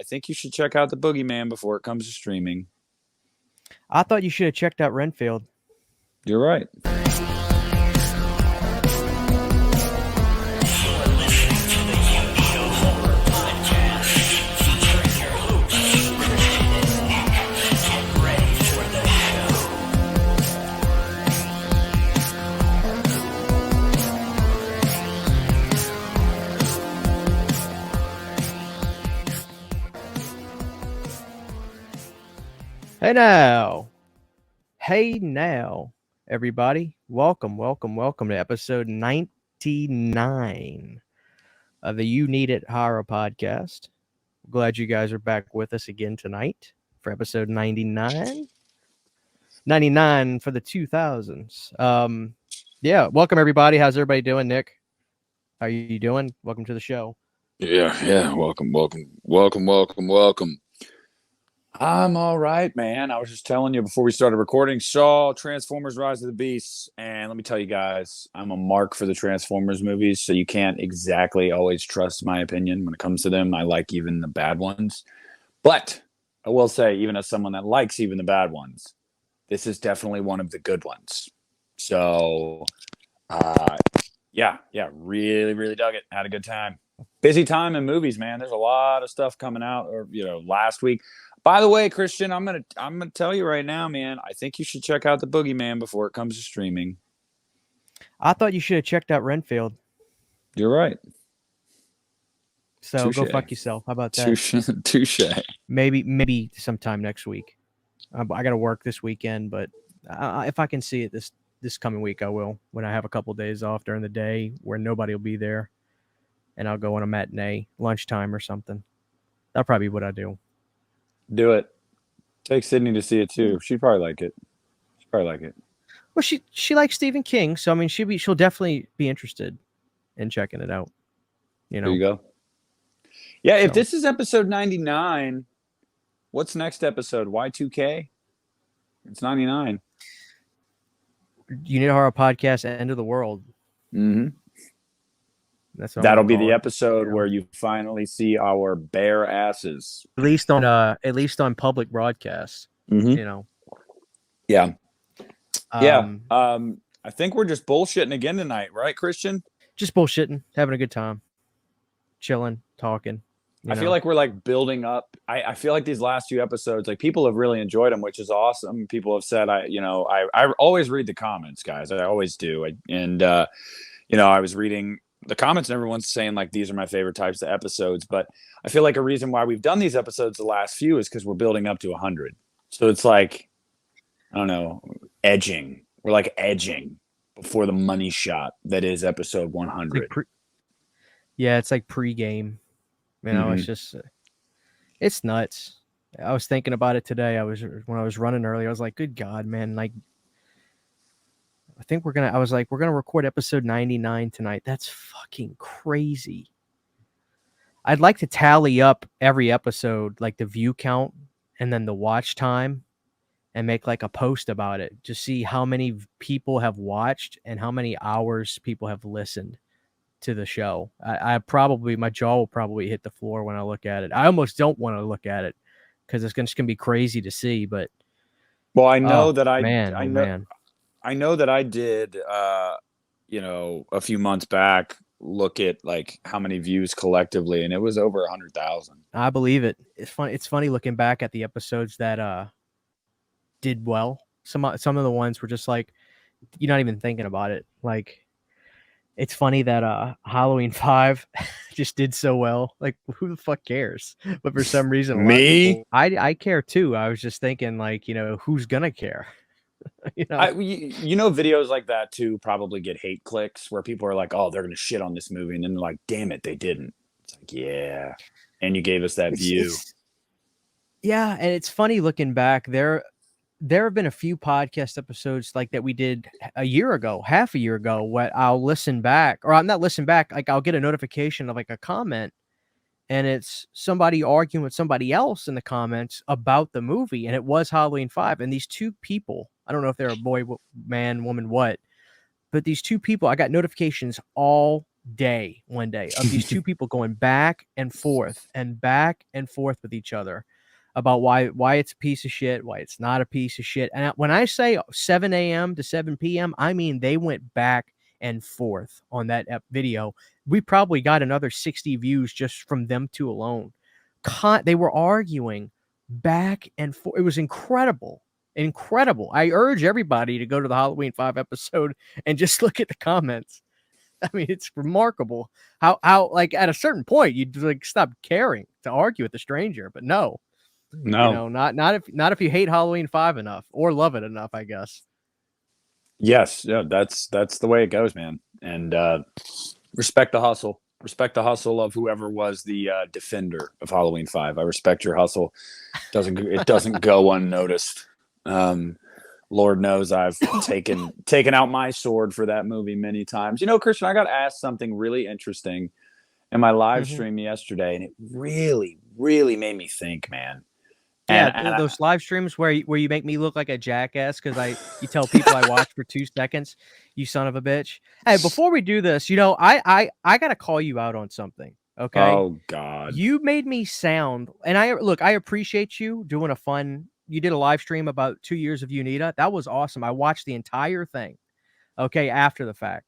I think you should check out The Boogeyman before it comes to streaming. I thought you should have checked out Renfield. You're right. Hey now, everybody. Welcome to episode 99 of the Uneeda Horror Podcast. Glad you guys are back with us again tonight for episode 99. 99 for the 2000s. Yeah, welcome everybody. How's everybody doing, Nick? How are you doing? Welcome to the show. Yeah. Welcome. I'm all right, man. I was just telling you before we started recording, saw Transformers Rise of the Beasts, and let me tell you guys, I'm a mark for the Transformers movies, so you can't exactly always trust my opinion when it comes to them. I like even the bad ones. But I will say, even as someone that likes even the bad ones, this is definitely one of the good ones. So, yeah, really dug it. Had a good time. Busy time in movies, man. There's a lot of stuff coming out, or last week. By the way, Christian, I'm gonna tell you right now, man. I think you should check out The Boogeyman before it comes to streaming. I thought you should have checked out Renfield. You're right. So Touché. Go fuck yourself. How about that? Touche. Maybe sometime next week. I got to work this weekend, but if I can see it this coming week, I will. When I have a couple days off during the day where nobody will be there, and I'll go on a matinee, lunchtime or something. That'll probably be what I do. Do it. Take Sydney to see it too. She'd probably like it. Well, she likes Stephen King, so I mean, she'll definitely be interested in checking it out. There you go. Yeah, if this is episode 99, what's next episode? Y2K? It's 99. Uneeda Horror Podcast, End of the World. Mm-hmm. That'll be the episode where you finally see our bare asses. At least on public broadcasts. Mm-hmm. Yeah. I think we're just bullshitting again tonight, right, Christian? Just bullshitting, having a good time, chilling, talking. I feel like we're like building up. I feel like these last few episodes, like people have really enjoyed them, which is awesome. People have said, I always read the comments, guys. I always do. I was reading the comments and everyone's saying like, these are my favorite types of episodes. But I feel like a reason why we've done these episodes the last few is because we're building up to 100. So it's like, I don't know, edging. We're like edging before the money shot that is episode 100. It's like pregame. It's just, it's nuts. I was thinking about it today. When I was running earlier, I was like, good God, man. Like, I think we're going to record episode 99 tonight. That's fucking crazy. I'd like to tally up every episode, like the view count and then the watch time, and make like a post about it. Just see how many people have watched and how many hours people have listened to the show. My jaw will probably hit the floor when I look at it. I almost don't want to look at it because it's just going to be crazy to see. But I know I know that I did, a few months back, look at like how many views collectively, and it was over 100,000. I believe it. It's funny looking back at the episodes that did well. Some of the ones were just like, you're not even thinking about it. Like, it's funny that Halloween 5 just did so well. Like, who the fuck cares? But for some reason, I care too. I was just thinking, like, who's gonna care? Videos like that too probably get hate clicks where people are like, oh, they're gonna shit on this movie, and then they're like, damn it, they didn't. It's like, yeah, and you gave us that view. Yeah, and it's funny looking back. There have been a few podcast episodes like that we did half a year ago, what I'll listen back, or I'm not listen back, like I'll get a notification of like a comment, and it's somebody arguing with somebody else in the comments about the movie, and it was Halloween 5, and these two people, I don't know if they're a boy, man, woman, what, but these two people, I got notifications all day one day of these two people going back and forth with each other about why it's a piece of shit, why it's not a piece of shit. And when I say 7 a.m. to 7 p.m., I mean they went back and forth on that video. We probably got another 60 views just from them two alone. They were arguing back and forth. It was incredible. Incredible. I urge everybody to go to the Halloween 5 episode and just look at the comments. I mean, it's remarkable how like at a certain point you'd like stop caring to argue with a stranger, but no, not if you hate Halloween 5 enough or love it enough, I guess. Yes, yeah, that's the way it goes, man. And respect the hustle. Respect the hustle of whoever was the defender of Halloween 5. I respect your hustle. It doesn't go unnoticed. Lord knows I've taken out my sword for that movie many times. Christian, I got asked something really interesting in my live stream yesterday, and it really, really made me think, man. Yeah, those live streams where you make me look like a jackass because you tell people I watch for 2 seconds, you son of a bitch. Hey, before we do this, I gotta call you out on something. Okay. Oh God. You made me sound, and I appreciate you doing you did a live stream about 2 years of Uneeda. That was awesome. I watched the entire thing. Okay, after the fact.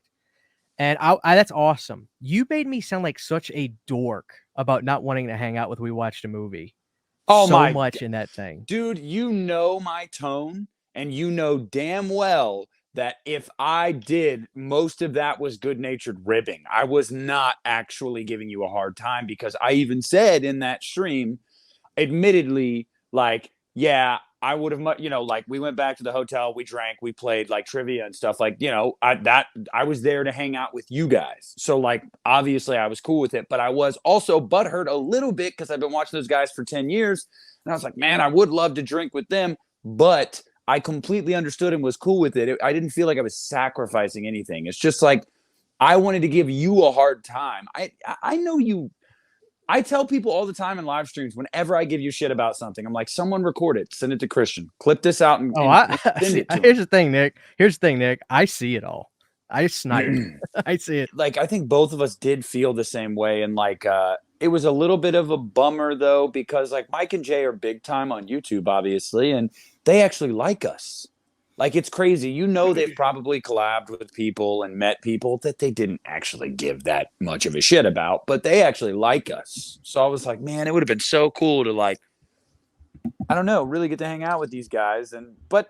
And that's awesome. You made me sound like such a dork about not wanting to hang out with We Watched a Movie. Oh so much in that thing. Dude, you know my tone, and you know damn well that if I did, most of that was good-natured ribbing. I was not actually giving you a hard time, because I even said in that stream, admittedly, like, yeah, I would have, like, we went back to the hotel, we drank, we played like trivia and stuff, like, I was there to hang out with you guys. So like, obviously I was cool with it, but I was also butthurt a little bit because I've been watching those guys for 10 years. And I was like, man, I would love to drink with them, but I completely understood and was cool with it. I didn't feel like I was sacrificing anything. It's just like, I wanted to give you a hard time. I know you. I tell people all the time in live streams, whenever I give you shit about something, I'm like, someone record it, send it to Christian, clip this out, and send it to him. Here's the thing, Nick. I see it all. I snipe. I see it. Like, I think both of us did feel the same way, and like, it was a little bit of a bummer though, because like Mike and Jay are big time on YouTube, obviously, and they actually like us. Like, it's crazy. They've probably collabed with people and met people that they didn't actually give that much of a shit about, but they actually like us. So I was like, man, it would have been so cool to, like, I don't know, really get to hang out with these guys. But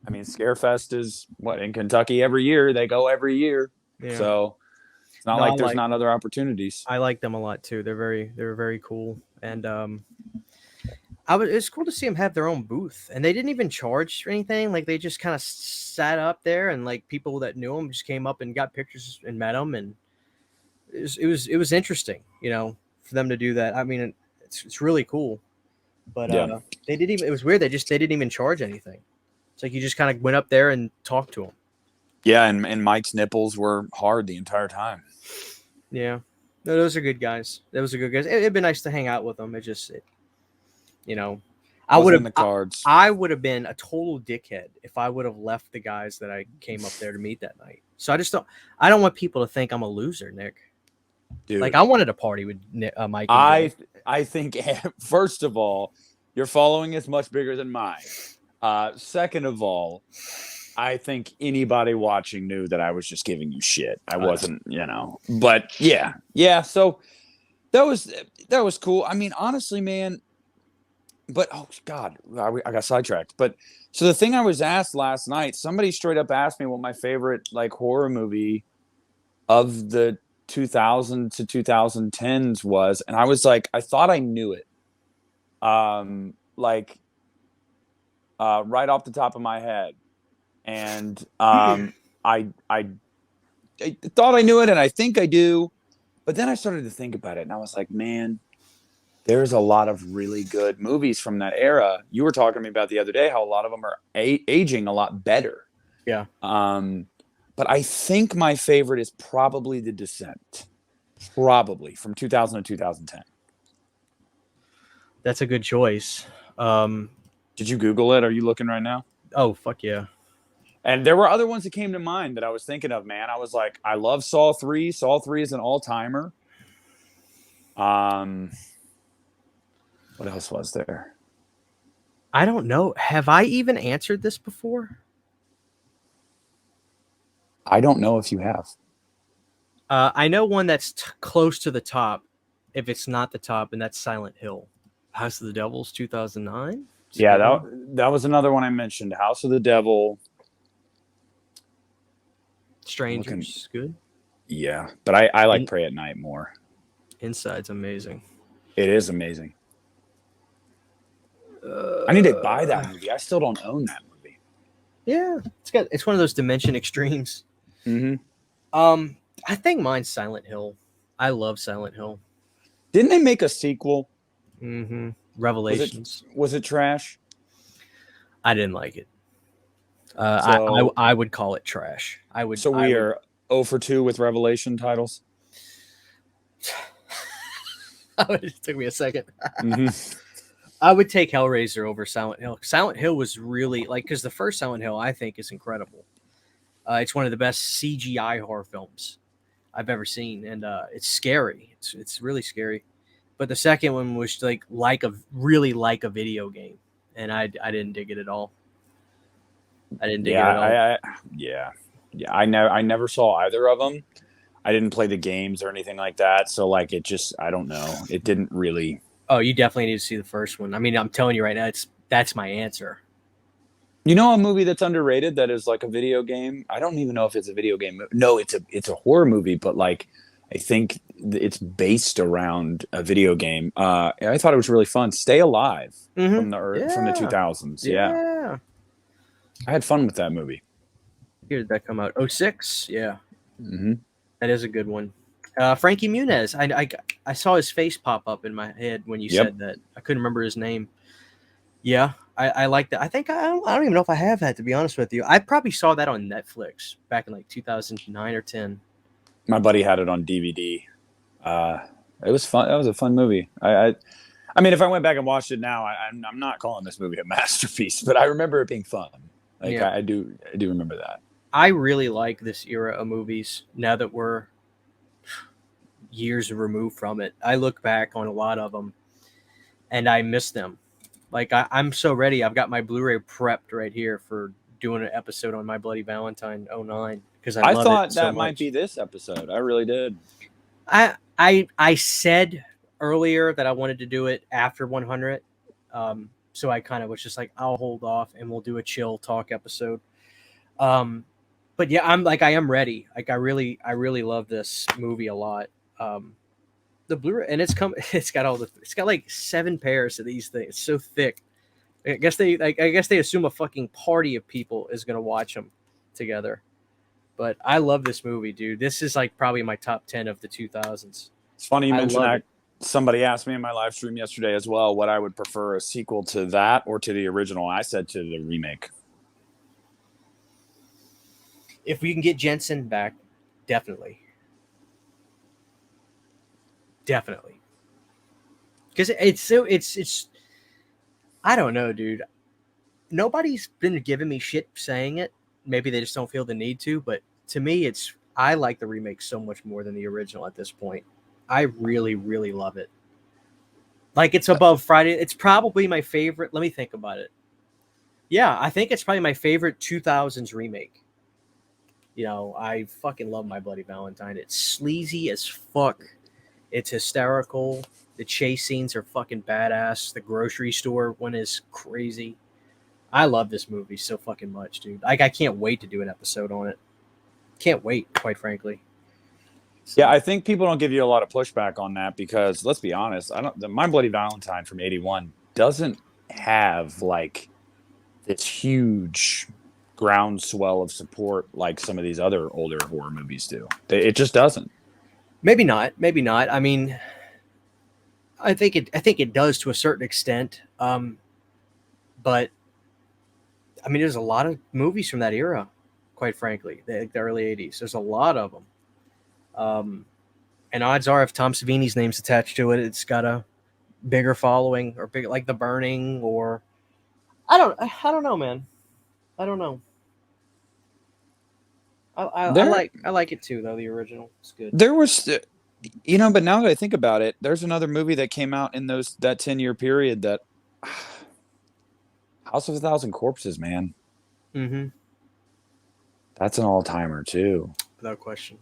I mean, Scarefest is in Kentucky every year. They go every year. Yeah. So it's not like there's not other opportunities. I like them a lot too. They're very cool. And it's cool to see them have their own booth, and they didn't even charge or anything. Like, they just kind of sat up there, and like people that knew them just came up and got pictures and met them, and it was interesting, for them to do that. I mean, it's really cool, but yeah. They didn't even. It was weird. They didn't even charge anything. It's like you just kind of went up there and talked to them. Yeah, and Mike's nipples were hard the entire time. Yeah, no, those are good guys. It'd been nice to hang out with them. I would have I would have been a total dickhead if I would have left the guys that I came up there to meet that night. So I don't want people to think I'm a loser, Nick. Dude, like, I wanted to party with Mike. I think, first of all, your following is much bigger than mine. Second of all, I think anybody watching knew that I was just giving you shit. I wasn't, but yeah. So that was cool. I mean, honestly, man. But, oh, God, I got sidetracked. But so the thing I was asked last night, somebody straight up asked me what my favorite, like, horror movie of the 2000 to 2010s was. And I was like, I thought I knew it. Right off the top of my head. And I thought I knew it, and I think I do. But then I started to think about it, and I was like, man, there's a lot of really good movies from that era. You were talking to me about the other day how a lot of them are aging a lot better. Yeah. But I think my favorite is probably The Descent. Probably from 2000 to 2010. That's a good choice. Did you Google it? Are you looking right now? Oh, fuck yeah. And there were other ones that came to mind that I was thinking of, man. I was like, I love Saw 3. Saw 3 is an all-timer. What else was there? I don't know. Have I even answered this before? I don't know if you have. I know one that's close to the top, if it's not the top, and that's Silent Hill. House of the Devils, 2009. Yeah, that was another one I mentioned. House of the Devil. Strangers, good. Yeah, but I like Pray at Night more. Inside's amazing. It is amazing. I need to buy that movie. I still don't own that movie. Yeah, it's one of those Dimension Extremes. Mm-hmm. I think mine's Silent Hill. I love Silent Hill. Didn't they make a sequel? Mm-hmm. Revelations. Was it trash? I didn't like it. I would call it trash. So we are 0 for 2 with Revelation titles. It took me a second. Mm-hmm. I would take Hellraiser over Silent Hill. Silent Hill was really because the first Silent Hill I think is incredible. It's one of the best CGI horror films I've ever seen, and it's scary. It's really scary. But the second one was really like a video game, and I didn't dig it at all. I didn't dig it at all. I never saw either of them. I didn't play the games or anything like that, so it just I don't know. It didn't really. Oh, you definitely need to see the first one. I mean, I'm telling you right now, that's my answer. You know a movie that's underrated that is like a video game? I don't even know if it's a video game. No, it's a horror movie, but I think it's based around a video game. I thought it was really fun. Stay Alive from the 2000s. Yeah. I had fun with that movie. Here did that come out? 06? Yeah. Mm-hmm. That is a good one. Frankie Muniz. I saw his face pop up in my head when you said that. I couldn't remember his name. Yeah, I like that. I think I don't even know if I have that, to be honest with you. I probably saw that on Netflix back in 2009 or 10. My buddy had it on DVD. It was fun. That was a fun movie. I mean, if I went back and watched it now, I'm not calling this movie a masterpiece, but I remember it being fun. I do remember that. I really like this era of movies now that we're years removed from it. I look back on a lot of them and I miss them. I'm so ready. I've got my Blu-ray prepped right here for doing an episode on My Bloody Valentine 09 because I thought that might be this episode. I really did. I said earlier that I wanted to do it after 100. So I kind of was just like, I'll hold off and we'll do a chill talk episode. But yeah, I am ready. I really love this movie a lot. The Blu-ray, and it's got 7 pairs of these things. It's so thick. I guess they assume a fucking party of people is gonna watch them together. But I love this movie, dude. This is probably my top 10 of the 2000s. It's funny you mentioned that. Somebody asked me in my live stream yesterday as well what I would prefer, a sequel to that or to the original. I said to the remake. If we can get Jensen back, definitely. Definitely. Because it's I don't know, dude. Nobody's been giving me shit saying it. Maybe they just don't feel the need to, but to me I like the remake so much more than the original at this point. I really, really love it. It's above Friday. It's probably my favorite. Let me think about it. Yeah, I think it's probably my favorite 2000s remake. I fucking love My Bloody Valentine. It's sleazy as fuck. It's hysterical. The chase scenes are fucking badass. The grocery store one is crazy. I love this movie so fucking much, dude. I can't wait to do an episode on it. Can't wait, quite frankly. So. Yeah, I think people don't give you a lot of pushback on that because let's be honest, the My Bloody Valentine from '81 doesn't have this huge groundswell of support like some of these other older horror movies do. It just doesn't. Maybe not. I mean, I think it does to a certain extent. But I mean, there's a lot of movies from that era, quite frankly, the early '80s. There's a lot of them. And odds are, if Tom Savini's name's attached to it, it's got a bigger following, or big like The Burning, or I don't know, man. I don't know. There, I like it too though. The original, it's good. there was, but now that I think about it, there's another movie that came out in that 10-year period that House of a Thousand Corpses, man. Mm-hmm. That's an all timer too. Without question.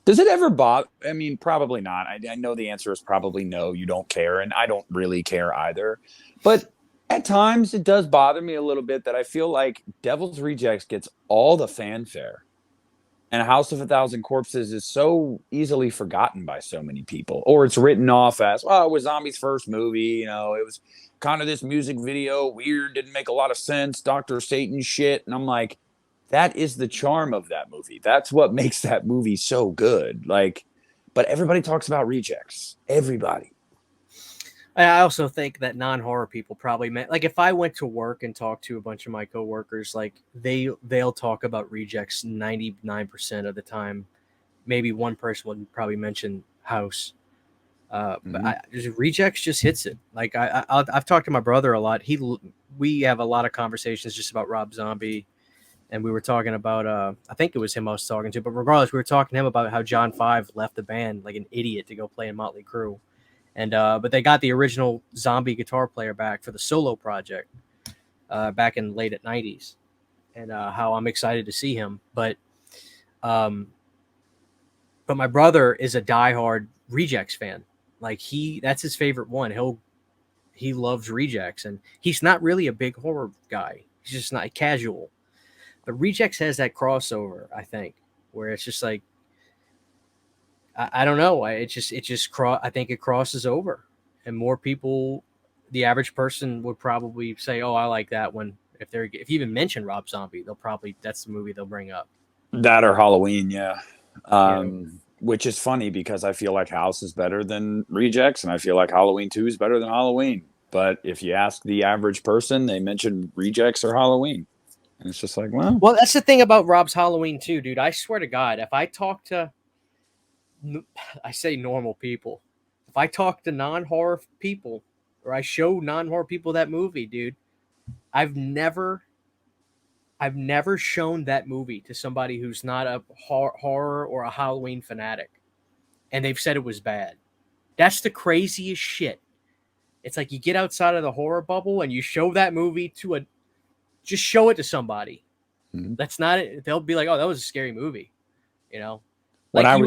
Does it ever bother? I mean, probably not. I know the answer is probably no. You don't care, and I don't really care either. But at times, it does bother me a little bit that I feel like Devil's Rejects gets all the fanfare, and House of a Thousand Corpses is so easily forgotten by so many people, or it's written off as, well, it was Zombie's first movie. It was kind of this music video, weird, didn't make a lot of sense, Dr. Satan shit, and I'm like, that is the charm of that movie. That's what makes that movie so good. Like, but everybody talks about Rejects. Everybody. I also think that non-horror people probably meant, like, if I went to work and talked to a bunch of my coworkers, like they'll talk about Rejects 99% of the time. Maybe one person would probably mention House. But Rejects just hits it. Like I've talked to my brother a lot. We have a lot of conversations just about Rob Zombie. And we were talking about, I think it was him I was talking to, but regardless, we were talking to him about how John 5 left the band like an idiot to go play in Motley Crue. And, but they got the original Zombie guitar player back for the solo project back in late 90s. And how I'm excited to see him. But my brother is a diehard Rejects fan. Like that's his favorite one. He loves Rejects, and he's not really a big horror guy. He's just not casual. But Rejects has that crossover, I think, where it's just like, I don't know. I think it crosses over, and more people, the average person would probably say, "Oh, I like that one." If you even mention Rob Zombie, that's the movie they'll bring up. That or Halloween, yeah. Which is funny because I feel like House is better than Rejects, and I feel like Halloween 2 is better than Halloween. But if you ask the average person, they mention Rejects or Halloween. And it's just like, well, that's the thing about Rob's Halloween too, dude. I swear to God, if I talk to, I say normal people, if I talk to non-horror people, or I show non-horror people that movie, dude, I've never shown that movie to somebody who's not a horror or a Halloween fanatic, and they've said it was bad. That's the craziest shit. It's like you get outside of the horror bubble and you show that movie just show it to somebody. Mm-hmm. That's not it. They'll be like, "Oh, that was a scary movie," Like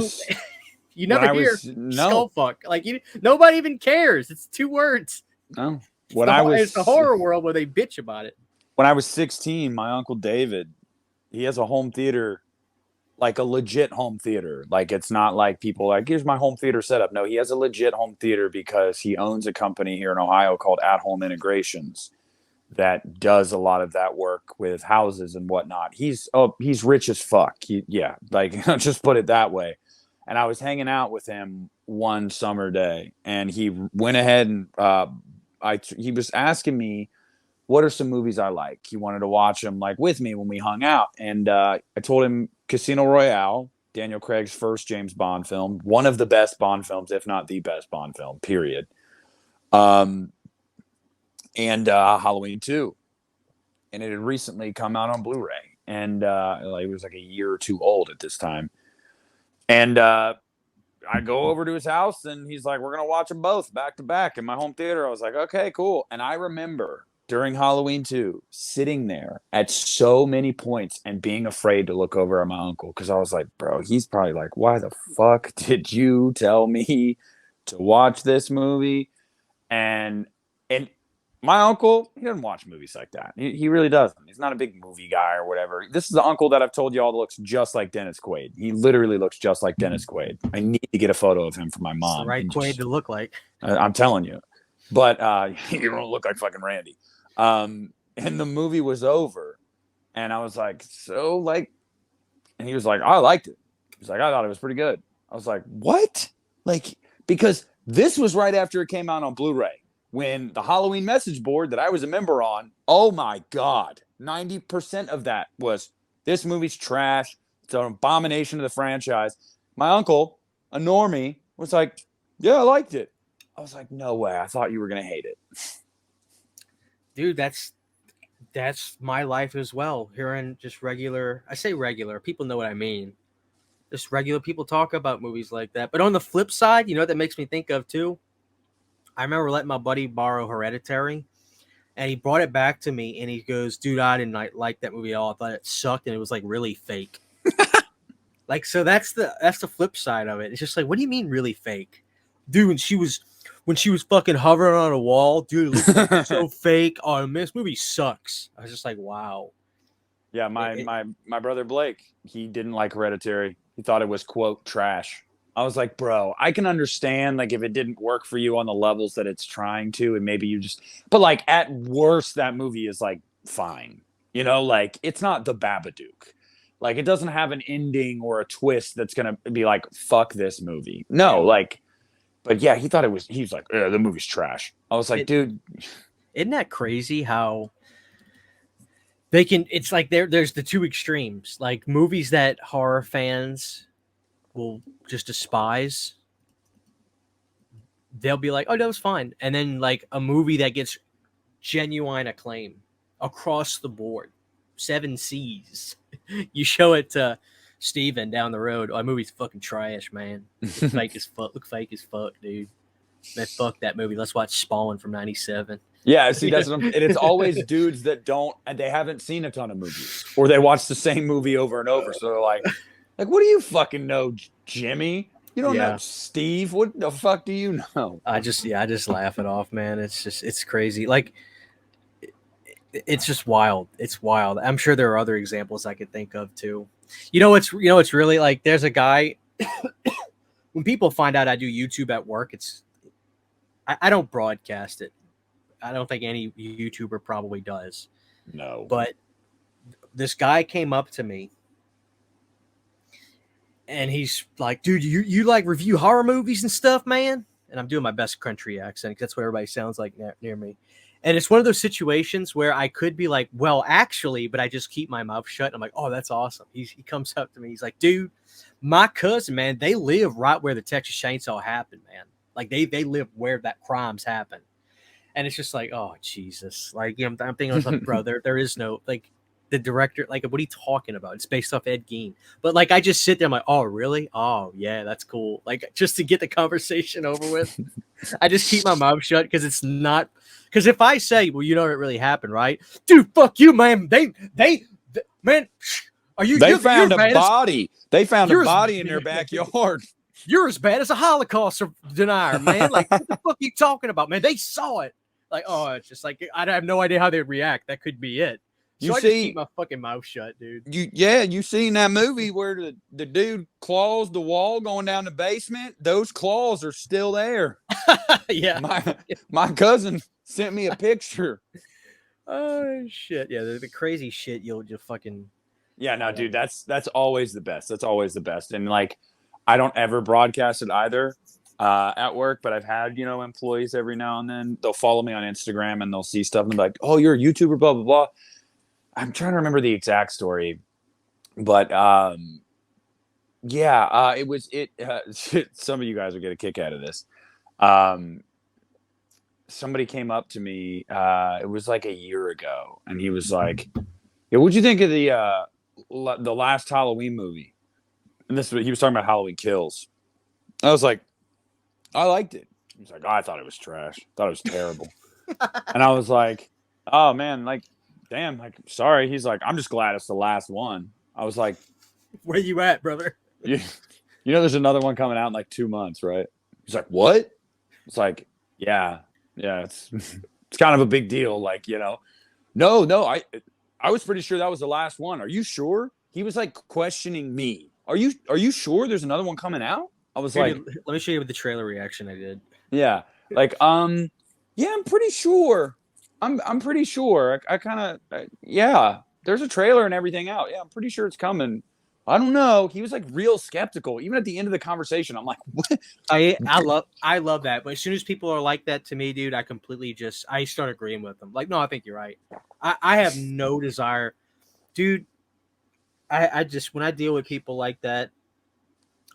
you never hear skull fuck. Like nobody even cares. It's 2 words. No, it's the horror world where they bitch about it. When I was 16, my uncle David, he has a home theater, like a legit home theater. Like it's not like people like, here's my home theater setup. No, he has a legit home theater because he owns a company here in Ohio called At Home Integrations that does a lot of that work with houses and whatnot. He's rich as fuck. Just put it that way. And I was hanging out with him one summer day, and he went ahead and he was asking me, what are some movies I like? He wanted to watch them like with me when we hung out. And I told him Casino Royale, Daniel Craig's first James Bond film, one of the best Bond films, if not the best Bond film, period. And Halloween 2. And it had recently come out on Blu-ray. And it was like a year or 2 old at this time. And I go over to his house, and he's like, we're going to watch them both back to back in my home theater. I was like, okay, cool. And I remember during Halloween 2 sitting there at so many points and being afraid to look over at my uncle, because I was like, bro, he's probably like, why the fuck did you tell me to watch this movie? And my uncle, he doesn't watch movies like that. He really doesn't. He's not a big movie guy or whatever. This is the uncle that I've told you all looks just like Dennis Quaid. He literally looks just like Dennis Quaid. I need to get a photo of him for my mom. It's the right Quaid to look like. I'm telling you. But you don't look like fucking Randy. And the movie was over. And I was like, and he was like, I liked it. He was like, I thought it was pretty good. I was like, what? Because this was right after it came out on Blu-ray. When the Halloween message board that I was a member on, oh my God, 90% of that was, this movie's trash. It's an abomination of the franchise. My uncle, a normie, was like, yeah, I liked it. I was like, no way. I thought you were going to hate it. Dude, that's That's my life as well. Hearing just regular, I say regular, people know what I mean. Just regular people talk about movies like that. But on the flip side, you know what that makes me think of too? I remember letting my buddy borrow Hereditary, and he brought it back to me, and he goes, "Dude, I didn't like that movie at all. I thought it sucked, and it was like really fake." Like, so that's the flip side of it. It's just like, what do you mean really fake, dude? When she was fucking hovering on a wall, dude, it looked like so fake. Oh man, this movie sucks. I was just like, wow. Yeah, It, my it, my my brother Blake, he didn't like Hereditary. He thought it was quote trash. I was like, bro, I can understand like if it didn't work for you on the levels that it's trying to, and maybe you just, but like at worst, that movie is like fine. You know, like it's not the Babadook. Like it doesn't have an ending or a twist that's gonna be like, fuck this movie. No, yeah. like, but yeah, he thought it was. He was like, the movie's trash. I was like, It dude, isn't that crazy how they can? It's like there's the two extremes. Like movies that horror fans will just despise, they'll be like, "Oh, that was fine," and then like a movie that gets genuine acclaim across the board, seven C's. You show it to Steven down the road. Oh, that movie's fucking trash, man. Look fake as fuck. Look fake as fuck, dude. Man, fuck that movie. Let's watch Spawn from '97. yeah, see, that's what and it's always dudes that don't, and they haven't seen a ton of movies, or they watch the same movie over and over. So they're like, what do you fucking know, Jimmy? You don't know Yeah, Steve. What the fuck do you know? I just laugh it off, man. It's crazy. Like it's just wild. It's wild. I'm sure there are other examples I could think of too. It's really like there's a guy. When people find out I do YouTube at work, I don't broadcast it. I don't think any YouTuber probably does. No. But this guy came up to me and he's like, "Dude, you like review horror movies and stuff, man?" And I'm doing my best country accent because that's what everybody sounds like near me. And it's one of those situations where I could be like, "Well, actually," but I just keep my mouth shut. I'm like, "Oh, that's awesome." He comes up to me. He's like, "Dude, my cousin, man, they live right where the Texas Chainsaw happened, man. Like they live where that crimes happen." And it's just like, oh Jesus! Like I'm thinking, I was like, bro, there is no like the director. Like, what are you talking about? It's based off Ed Gein. But like, I just sit there, I'm like, oh really? Oh yeah, that's cool. Like just to get the conversation over with, I just keep my mouth shut because it's not. Because if I say, well, you know, it really happened, right, dude? Fuck you, man. They man. Are you? They You're found a bad body. They found a you're as, body in their backyard. you're as bad as a Holocaust denier, man. Like, what the fuck are you talking about, man? They saw it. Like, oh, it's just like I have no idea how they'd react. That could be it. So You I just keep see, my fucking mouth shut, dude. you seen that movie where the dude claws the wall going down the basement? Those claws are still there. Yeah. My cousin sent me a picture. Oh shit. Yeah, the crazy shit you'll fucking. Yeah, no, dude, that's always the best. That's always the best. And like, I don't ever broadcast it either at work, but I've had employees every now and then. They'll follow me on Instagram and they'll see stuff and they're like, "Oh, you're a YouTuber, blah blah blah." I'm trying to remember the exact story, but yeah, it was it. Some of you guys will get a kick out of this. Um, Somebody came up to me. It was like a year ago, and he was like, "Yeah, what'd you think of the last Halloween movie?" And he was talking about Halloween Kills. I was like, "I liked it." He was like, "Oh, I thought it was trash. Thought it was terrible." And I was like, "Oh man, like, damn, like, sorry." He's like, "I'm just glad it's the last one." I was like, Where you at, brother? "You, there's another one coming out in like 2 months, right?" He's like, "What?" It's like, yeah, it's it's kind of a big deal. Like, no, I was pretty sure that was the last one. Are you sure? He was like questioning me. Are you sure there's another one coming out? I was Here, like, dude, let me show you the trailer reaction I did. yeah, like, yeah, I'm pretty sure. I'm pretty sure. I kind of, yeah. There's a trailer and everything out. Yeah, I'm pretty sure it's coming. I don't know. He was like real skeptical. Even at the end of the conversation, I'm like, what? I love that. But as soon as people are like that to me, dude, I start agreeing with them. Like, no, I think you're right. I have no desire, dude. I just when I deal with people like that,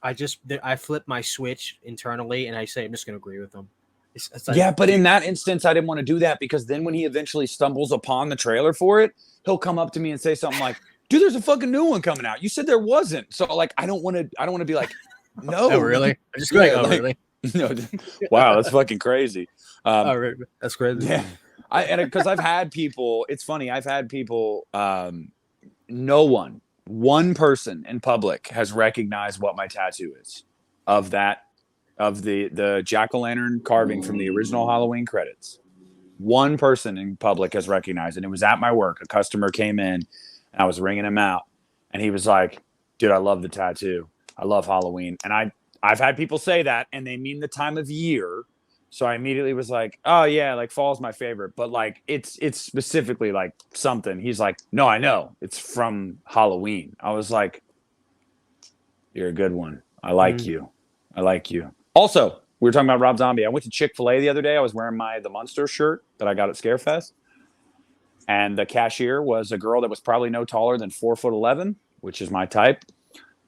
I flip my switch internally and I say I'm just gonna agree with them. It's like, Yeah, but in that instance, I didn't want to do that because then when he eventually stumbles upon the trailer for it, he'll come up to me and say something like, "Dude, there's a fucking new one coming out. You said there wasn't." So like, I don't want to be like, "No, oh really? I'm just yeah, going, oh like, really? no, wow, that's fucking crazy." Oh, really? That's crazy. Yeah, because I've had people. It's funny. I've had people. No one person in public has recognized what my tattoo is of that of the jack-o'-lantern carving from the original Halloween credits. One person in public has recognized it. It was at my work. A customer came in and I was ringing him out and he was like, "Dude, I love the tattoo. I love Halloween." And I've had people say that and they mean the time of year. So I immediately was like, "Oh yeah, like fall's my favorite." But like it's specifically like something. He's like, "No, I know. It's from Halloween." I was like, "You're a good one. I like you. I like you." Also, we were talking about Rob Zombie. I went to Chick-fil-A the other day. I was wearing the Munster shirt that I got at Scarefest. And the cashier was a girl that was probably no taller than 4'11", which is my type.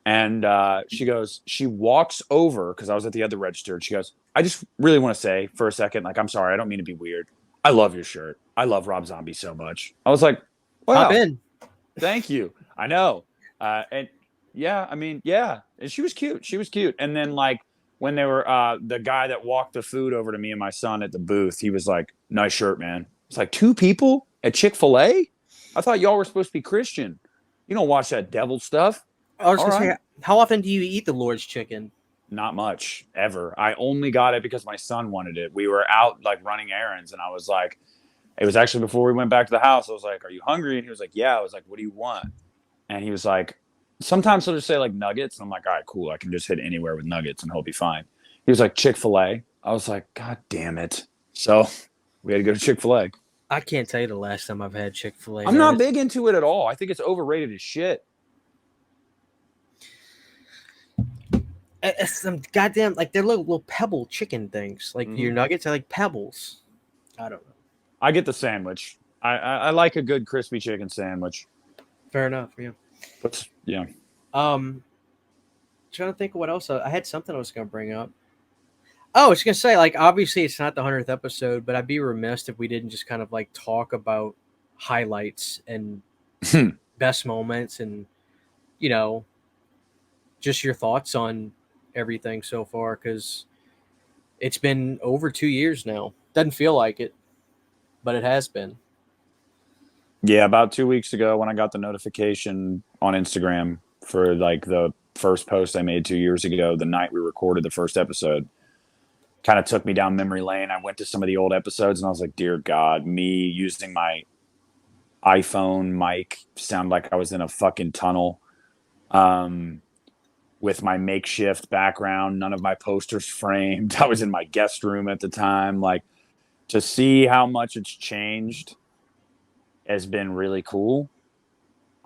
And she walks over because I was at the other register. And she goes, "I just really want to say for a second, like, I'm sorry. I don't mean to be weird. I love your shirt. I love Rob Zombie so much." I was like, "Wow, Hop in. thank you." I know. And yeah, I mean, yeah. And she was cute. She was cute. And then like when they were the guy that walked the food over to me and my son at the booth, he was like, "Nice shirt, man." It's like, 2 people at Chick-fil-A? I thought y'all were supposed to be Christian. You don't watch that devil stuff. I was All gonna right. say, how often do you eat the Lord's chicken? Not much ever. I only got it because my son wanted it. We were out like running errands and I was like, it was actually before we went back to the house. I was like, "Are you hungry?" And he was like, "Yeah." I was like, "What do you want?" And he was like, sometimes he'll just say like nuggets. And I'm like, "All right, cool. I can just hit anywhere with nuggets and he'll be fine." He was like, "Chick-fil-A." I was like, "God damn it." So we had to go to Chick-fil-A. I can't tell you the last time I've had Chick-fil-A, I'm man. not big into it at all. I think it's overrated as shit. It's some goddamn, like, they're little pebble chicken things. Like your nuggets are like pebbles. I don't know. I get the sandwich. I like a good crispy chicken sandwich. Fair enough. Yeah. But yeah. Trying to think of what else I had something I was gonna bring up. Oh, I was gonna say, like, obviously it's not the 100th episode, but I'd be remiss if we didn't just kind of like talk about highlights and best moments, and you know, just your thoughts on everything so far, because it's been over 2 years now. Doesn't feel like it, but it has been. Yeah, about 2 weeks ago when I got the notification on Instagram for like the first post I made 2 years ago, the night we recorded the first episode, kind of took me down memory lane. I went to some of the old episodes and I was like, dear God, me using my iPhone mic sound like I was in a fucking tunnel. With my makeshift background, none of my posters framed. I was in my guest room at the time. Like, to see how much it's changed has been really cool,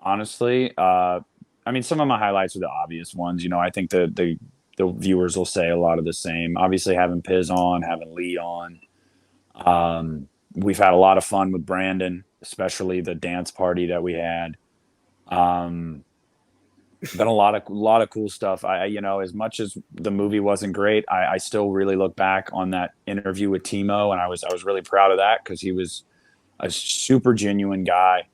honestly. I mean, some of my highlights are the obvious ones. You know, I think the viewers will say a lot of the same. Obviously, having Piz on, having Lee on. We've had a lot of fun with Brandon, especially the dance party that we had. Been a lot of cool stuff. You know, as much as the movie wasn't great, I still really look back on that interview with Timo, and I was really proud of that because he was a super genuine guy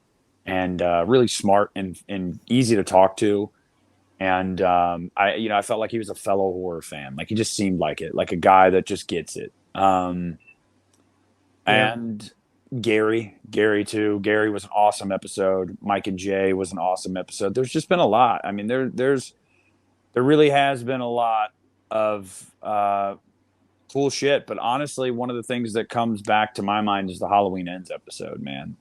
and really smart and easy to talk to. And I felt like he was a fellow horror fan. Like he just seemed like it, like a guy that just gets it. Yeah. And Gary too. Gary was an awesome episode. Mike and Jay was an awesome episode. There's just been a lot. I mean, there really has been a lot of cool shit. But honestly, one of the things that comes back to my mind is the Halloween Ends episode, man.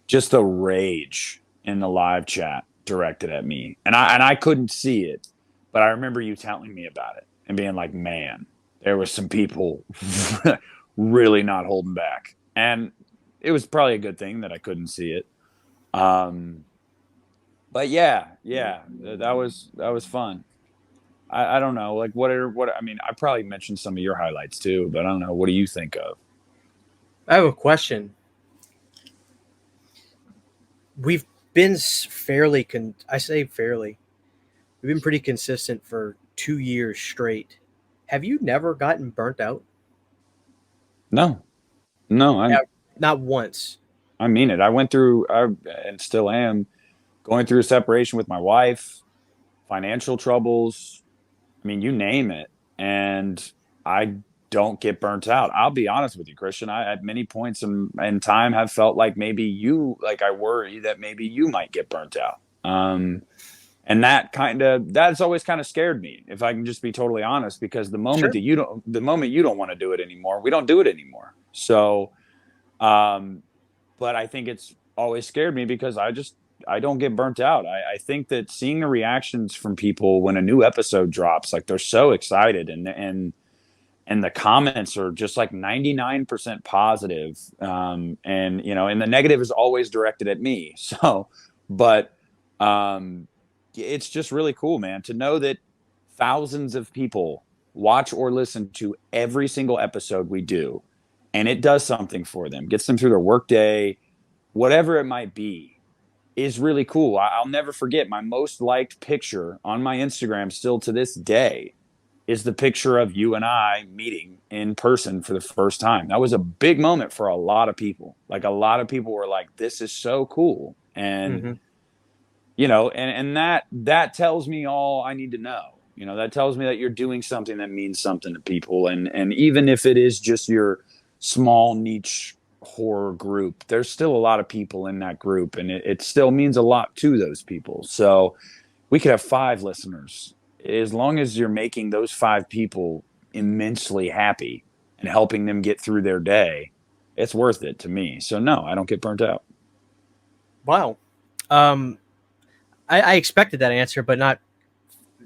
Just the rage in the live chat directed at me, and I couldn't see it, but I remember you telling me about it and being like, man, there was some people really not holding back, and it was probably a good thing that I couldn't see it. But yeah, that was fun. I don't know, like what I mean, I probably mentioned some of your highlights too, but I don't know. What do you think of? I have a question. We've been fairly I say fairly. We've been pretty consistent for 2 years straight. Have you never gotten burnt out? No, no, Yeah, not once. I mean it. I went through, and still am going through a separation with my wife, financial troubles. I mean, you name it. And I don't get burnt out. I'll be honest with you, Christian. I, at many points in time, have felt like maybe you, like I worry that maybe you might get burnt out. And that's always kind of scared me, if I can just be totally honest, because Sure. the moment you don't want to do it anymore, we don't do it anymore. So, um, but I think it's always scared me because I don't get burnt out. I think that seeing the reactions from people when a new episode drops, like they're so excited, and the comments are just like 99% positive. And and the negative is always directed at me. So, but um, it's just really cool, man, to know that thousands of people watch or listen to every single episode we do, and it does something for them, gets them through their workday, whatever it might be, is really cool. I'll never forget my most liked picture on my Instagram still to this day is the picture of you and I meeting in person for the first time. That was a big moment for a lot of people. Like a lot of people were like, this is so cool. And Mm-hmm. and that tells me all I need to know. That tells me that you're doing something that means something to people. And even if it is just your small niche horror group, there's still a lot of people in that group, and it still means a lot to those people. So we could have 5 listeners. As long as you're making those 5 people immensely happy and helping them get through their day, it's worth it to me. So no, I don't get burnt out. Wow. Um, I expected that answer, but not,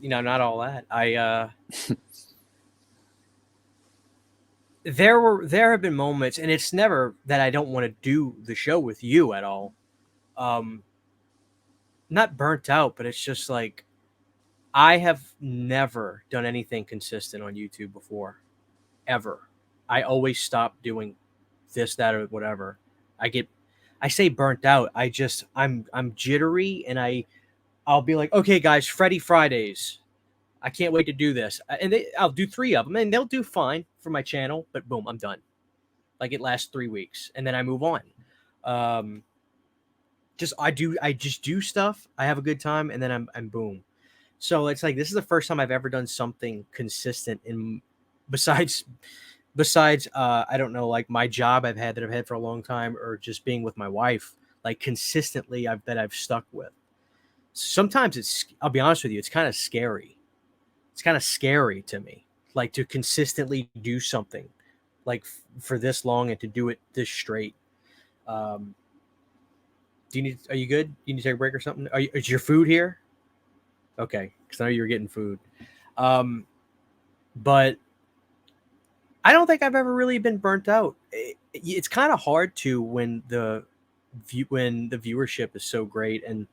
not all that. There have been moments, and it's never that I don't want to do the show with you at all. Um, Not burnt out, but it's just like I have never done anything consistent on YouTube before, ever. I always stop doing this, that, or whatever. I say burnt out. I'm jittery, and I'll be like, okay, guys, Freddy Fridays. I can't wait to do this, and I'll do 3 of them, and they'll do fine for my channel. But boom, I'm done. Like it lasts 3 weeks, and then I move on. Um, I just do stuff. I have a good time, and then I'm boom. So it's like this is the first time I've ever done something consistent in besides I don't know, like my job that I've had for a long time, or just being with my wife, like consistently I've stuck with. Sometimes I'll be honest with you, it's kind of scary. It's kind of scary to me, like to consistently do something like for this long and to do it this straight. Um, are you good? You need to take a break or something? Is your food here? Okay, because I know you were getting food. But I don't think I've ever really been burnt out. It's kind of hard to when the viewership is so great and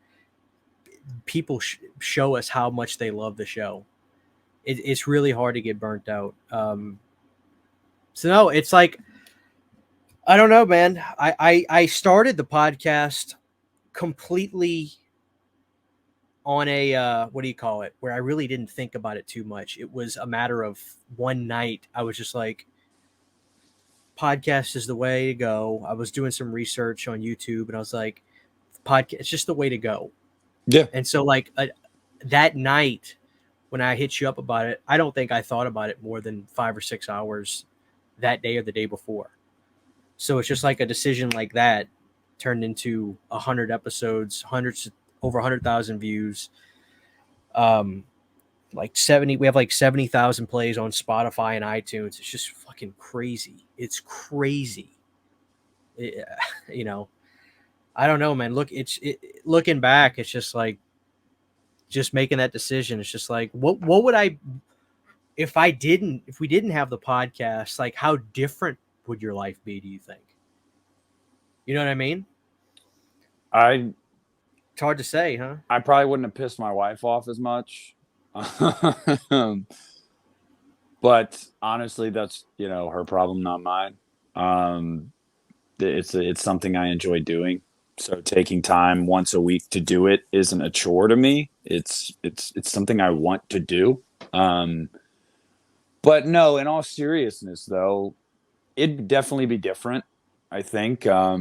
people show us how much they love the show. It's really hard to get burnt out. So no, it's like I don't know, man. I started the podcast completely on a what do you call it, where I really didn't think about it too much. It was a matter of one night I was just like, podcast is the way to go. I was doing some research on YouTube, and I was like, podcast, it's just the way to go. Yeah. And so like that night when I hit you up about it, I don't think I thought about it more than 5 or 6 hours that day or the day before. So it's just like a decision like that turned into 100 episodes, over 100,000 views. Like 70, we have like 70,000 plays on Spotify and iTunes. It's just fucking crazy. It's crazy. You know, I don't know, man. Looking back, it's just like, just making that decision. It's just like, what would if we didn't have the podcast, like how different would your life be, do you think? You know what I mean? I It's hard to say, huh? I probably wouldn't have pissed my wife off as much. But honestly, that's, her problem, not mine. Um, it's something I enjoy doing. So taking time once a week to do it isn't a chore to me. It's something I want to do. But no, in all seriousness though, it'd definitely be different. I think I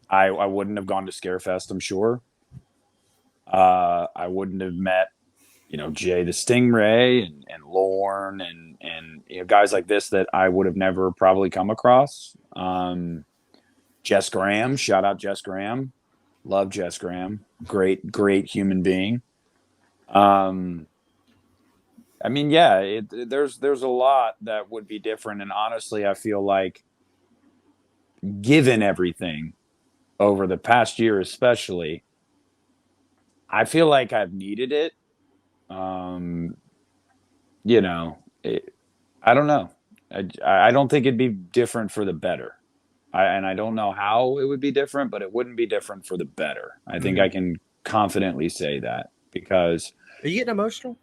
wouldn't have gone to Scarefest, I'm sure. I wouldn't have met, Jay the Stingray and Lorne and guys like this that I would have never probably come across. Jess Graham, shout out Jess Graham. Love Jess Graham. Great human being. I mean, yeah, there's a lot that would be different, and honestly, I feel like given everything over the past year, especially, I feel like I've needed it. Um, you know, it, I don't know. I don't think it'd be different for the better. And I don't know how it would be different, but it wouldn't be different for the better. I think I can confidently say that because Are you getting emotional?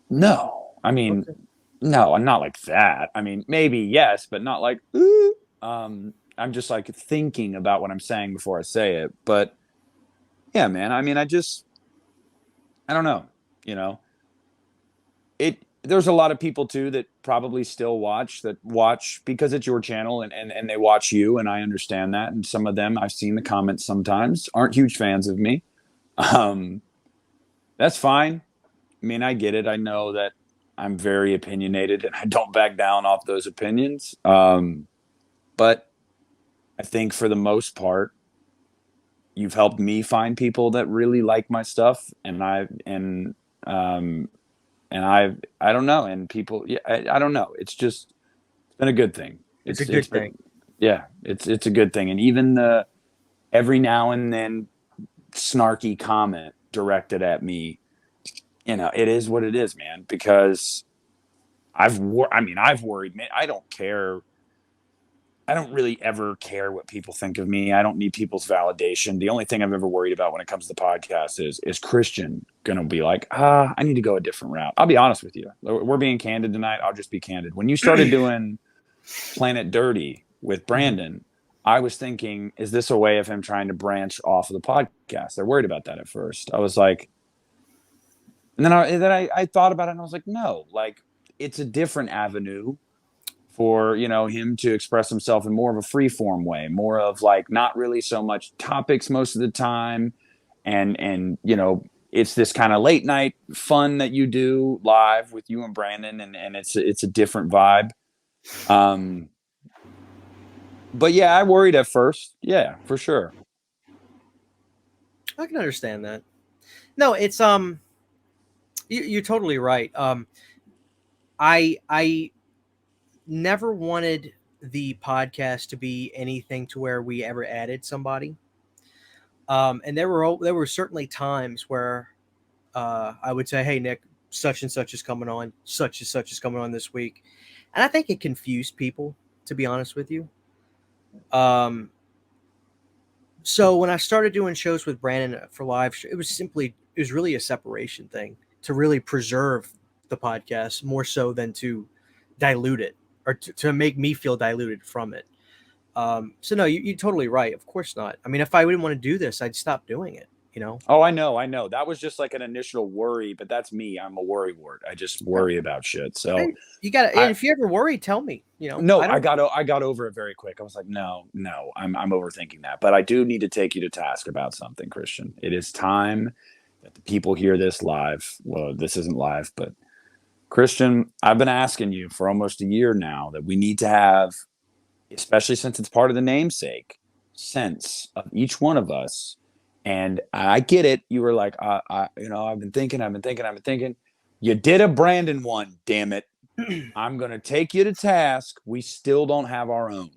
no, I mean, Okay. no, I'm not like that. I mean, maybe yes, but not like, ooh. I'm just like thinking about what I'm saying before I say it. But yeah, man, I mean, I don't know, you know, there's a lot of people too that probably still watch because it's your channel and they watch you. And I understand that. And some of them, I've seen the comments sometimes, aren't huge fans of me. Um, that's fine. I mean, I get it. I know that I'm very opinionated and I don't back down off those opinions. But I think for the most part, you've helped me find people that really like my stuff, um, I don't know, and people, yeah, I don't know. It's been a good thing. It's a It's good been thing. yeah, it's a good thing, and even the every now and then snarky comment directed at me, it is what it is, man. Because I've worried, man. I don't really ever care what people think of me. I don't need people's validation. The only thing I've ever worried about when it comes to the podcast is Christian gonna be like, I need to go a different route. I'll be honest with you. We're being candid tonight. I'll just be candid. When you started doing Planet Dirty with Brandon, I was thinking, is this a way of him trying to branch off of the podcast? They're worried about that at first. I was like, and then I thought about it and I was like, no, like it's a different avenue for him to express himself in more of a free form way, more of like not really so much topics most of the time, and it's this kind of late night fun that you do live with you and Brandon, and it's a different vibe. Um, but yeah, I worried at first. Yeah, for sure. I can understand that. No, it's you're totally right. I never wanted the podcast to be anything to where we ever added somebody. And there were certainly times where I would say, "Hey, Nick, such and such is coming on. Such and such is coming on this week," and I think it confused people. To be honest with you, um, so when I started doing shows with Brandon for live, it was really a separation thing to really preserve the podcast more so than to dilute it or to make me feel diluted from it. So no, you're totally right. Of course not. I mean, if I didn't want to do this, I'd stop doing it. You know. Oh, I know. That was just like an initial worry, but that's me. I'm a worry wart. I just Yeah. worry about shit. So Hey, you got to. I, And if you ever worry, tell me. You know, no, I don't. I got over it very quick. I was like, no, I'm overthinking that. But I do need to take you to task about something, Christian. It is time that the people hear this live. Well, this isn't live, but Christian, I've been asking you for almost a year now that we need to have, especially since it's part of the namesake, sense of each one of us. And I get it. You were like, I've been thinking. You did a Brandon one, damn it. I'm going to take you to task. We still don't have our own.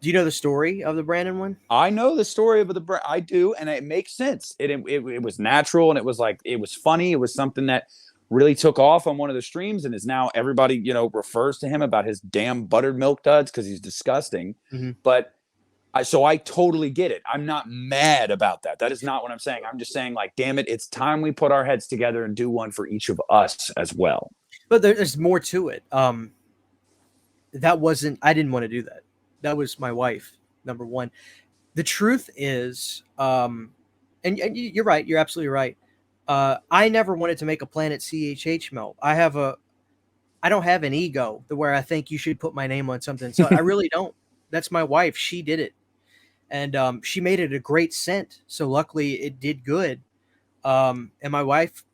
Do you know the story of the Brandon one? I know the story of I do, and it makes sense. It was natural, and it was like it was funny. It was something that really took off on one of the streams, and is now everybody refers to him about his damn buttered milk duds because he's disgusting. Mm-hmm. But I totally get it. I'm not mad about that. That is not what I'm saying. I'm just saying, like, damn it, it's time we put our heads together and do one for each of us as well. But there's more to it. That wasn't. I didn't want to do that. That was my wife. Number one. The truth is, and you're right. You're absolutely right. I never wanted to make a Planet CHH melt. I have I don't have an ego to where I think you should put my name on something. So I really don't. That's my wife. She did it, and she made it a great scent. So luckily, it did good. And my wife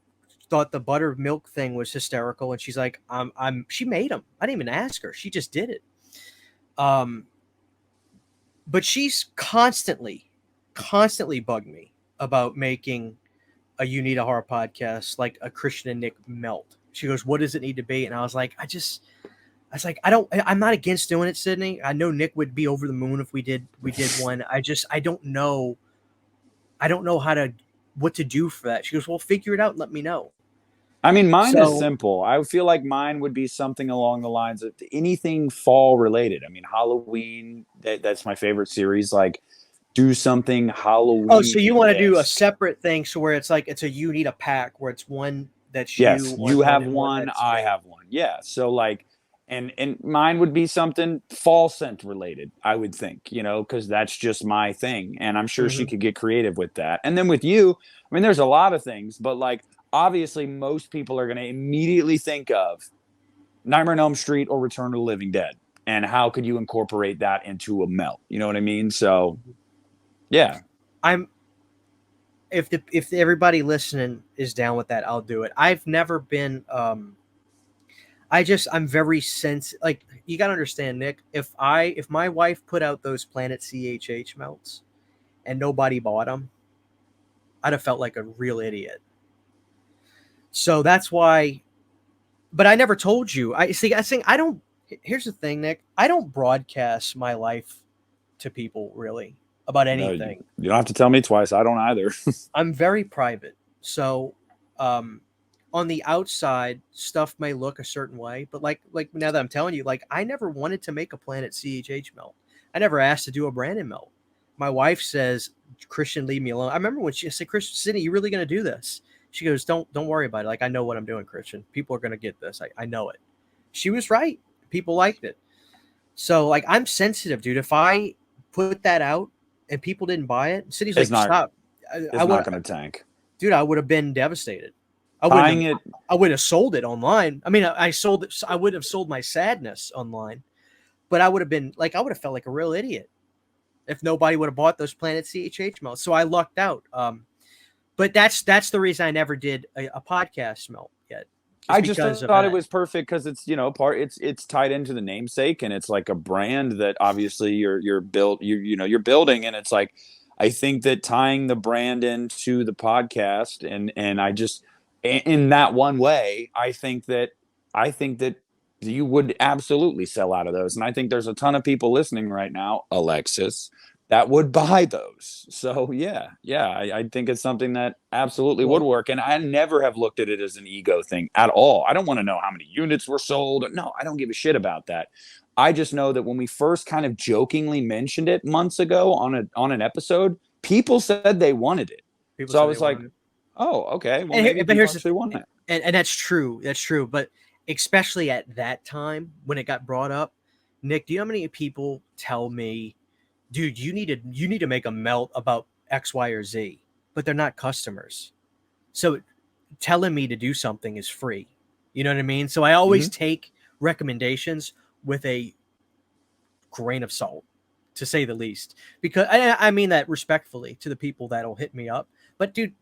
thought the buttermilk thing was hysterical, and she's like, She made them. I didn't even ask her. She just did it. But she's constantly bugged me about making a Uneeda horror podcast like a Christian and Nick melt. She goes, "What does it need to be?" And I was like, I'm not against doing it, Sydney. I know Nick would be over the moon if we did one. I don't know what to do for that. She goes, "Well, figure it out and let me know." I mean, mine is simple. I feel like mine would be something along the lines of anything fall related. I mean, Halloween, that's my favorite series. Like, do something Halloween. Oh, so you want to do a separate thing, so where it's like you need a pack where it's one that's yes, you have one, I have one. Yeah. So like, and mine would be something fall scent related, I would think, because that's just my thing. And I'm sure she could get creative with that. And then with you, I mean, there's a lot of things, but like, obviously most people are going to immediately think of Nightmare on Elm Street or Return of the Living Dead. And how could you incorporate that into a melt? You know what I mean? So, yeah. If everybody listening is down with that, I'll do it. I've never been, I'm very like, you got to understand, Nick, if my wife put out those Planet CHH melts and nobody bought them, I'd have felt like a real idiot. So that's why, but I never told you. Here's the thing, Nick. I don't broadcast my life to people really about anything. No, you don't have to tell me twice. I don't either. I'm very private. So, on the outside, stuff may look a certain way, but like now that I'm telling you, like, I never wanted to make a Planet CHH melt. I never asked to do a Brandon melt. My wife says, "Christian, leave me alone." I remember when she said, "Christian, Sydney, you really going to do this?" She goes, don't worry about it. Like, I know what I'm doing, Christian. People are going to get this. I know it. She was right. People liked it. So, like, I'm sensitive, dude. If I put that out and people didn't buy it, Sydney's like, stop. It's not going to tank. Dude, I would have been devastated. I would have sold it online. I mean, I sold it. I would have sold my sadness online, but I would have been like, I would have felt like a real idiot if nobody would have bought those Planet CHH melts. So I lucked out. But that's the reason I never did a podcast melt yet. I just thought it was perfect because it's it's tied into the namesake, and it's like a brand that obviously you're building, and it's like, I think that tying the brand into the podcast and I just, in that one way, I think that you would absolutely sell out of those, and I think there's a ton of people listening right now, Alexis, that would buy those. So yeah, I think it's something that absolutely would work. And I never have looked at it as an ego thing at all. I don't want to know how many units were sold. No, I don't give a shit about that. I just know that when we first kind of jokingly mentioned it months ago on an episode, people said they wanted it. So I was like, oh, okay. Well, maybe people actually want it. And that's true. That's true. But especially at that time when it got brought up, Nick, do you know how many people tell me, dude, you need to make a melt about X, Y, or Z, but they're not customers. So telling me to do something is free. You know what I mean? So I always take recommendations with a grain of salt, to say the least, because I mean that respectfully to the people that'll hit me up. But dude,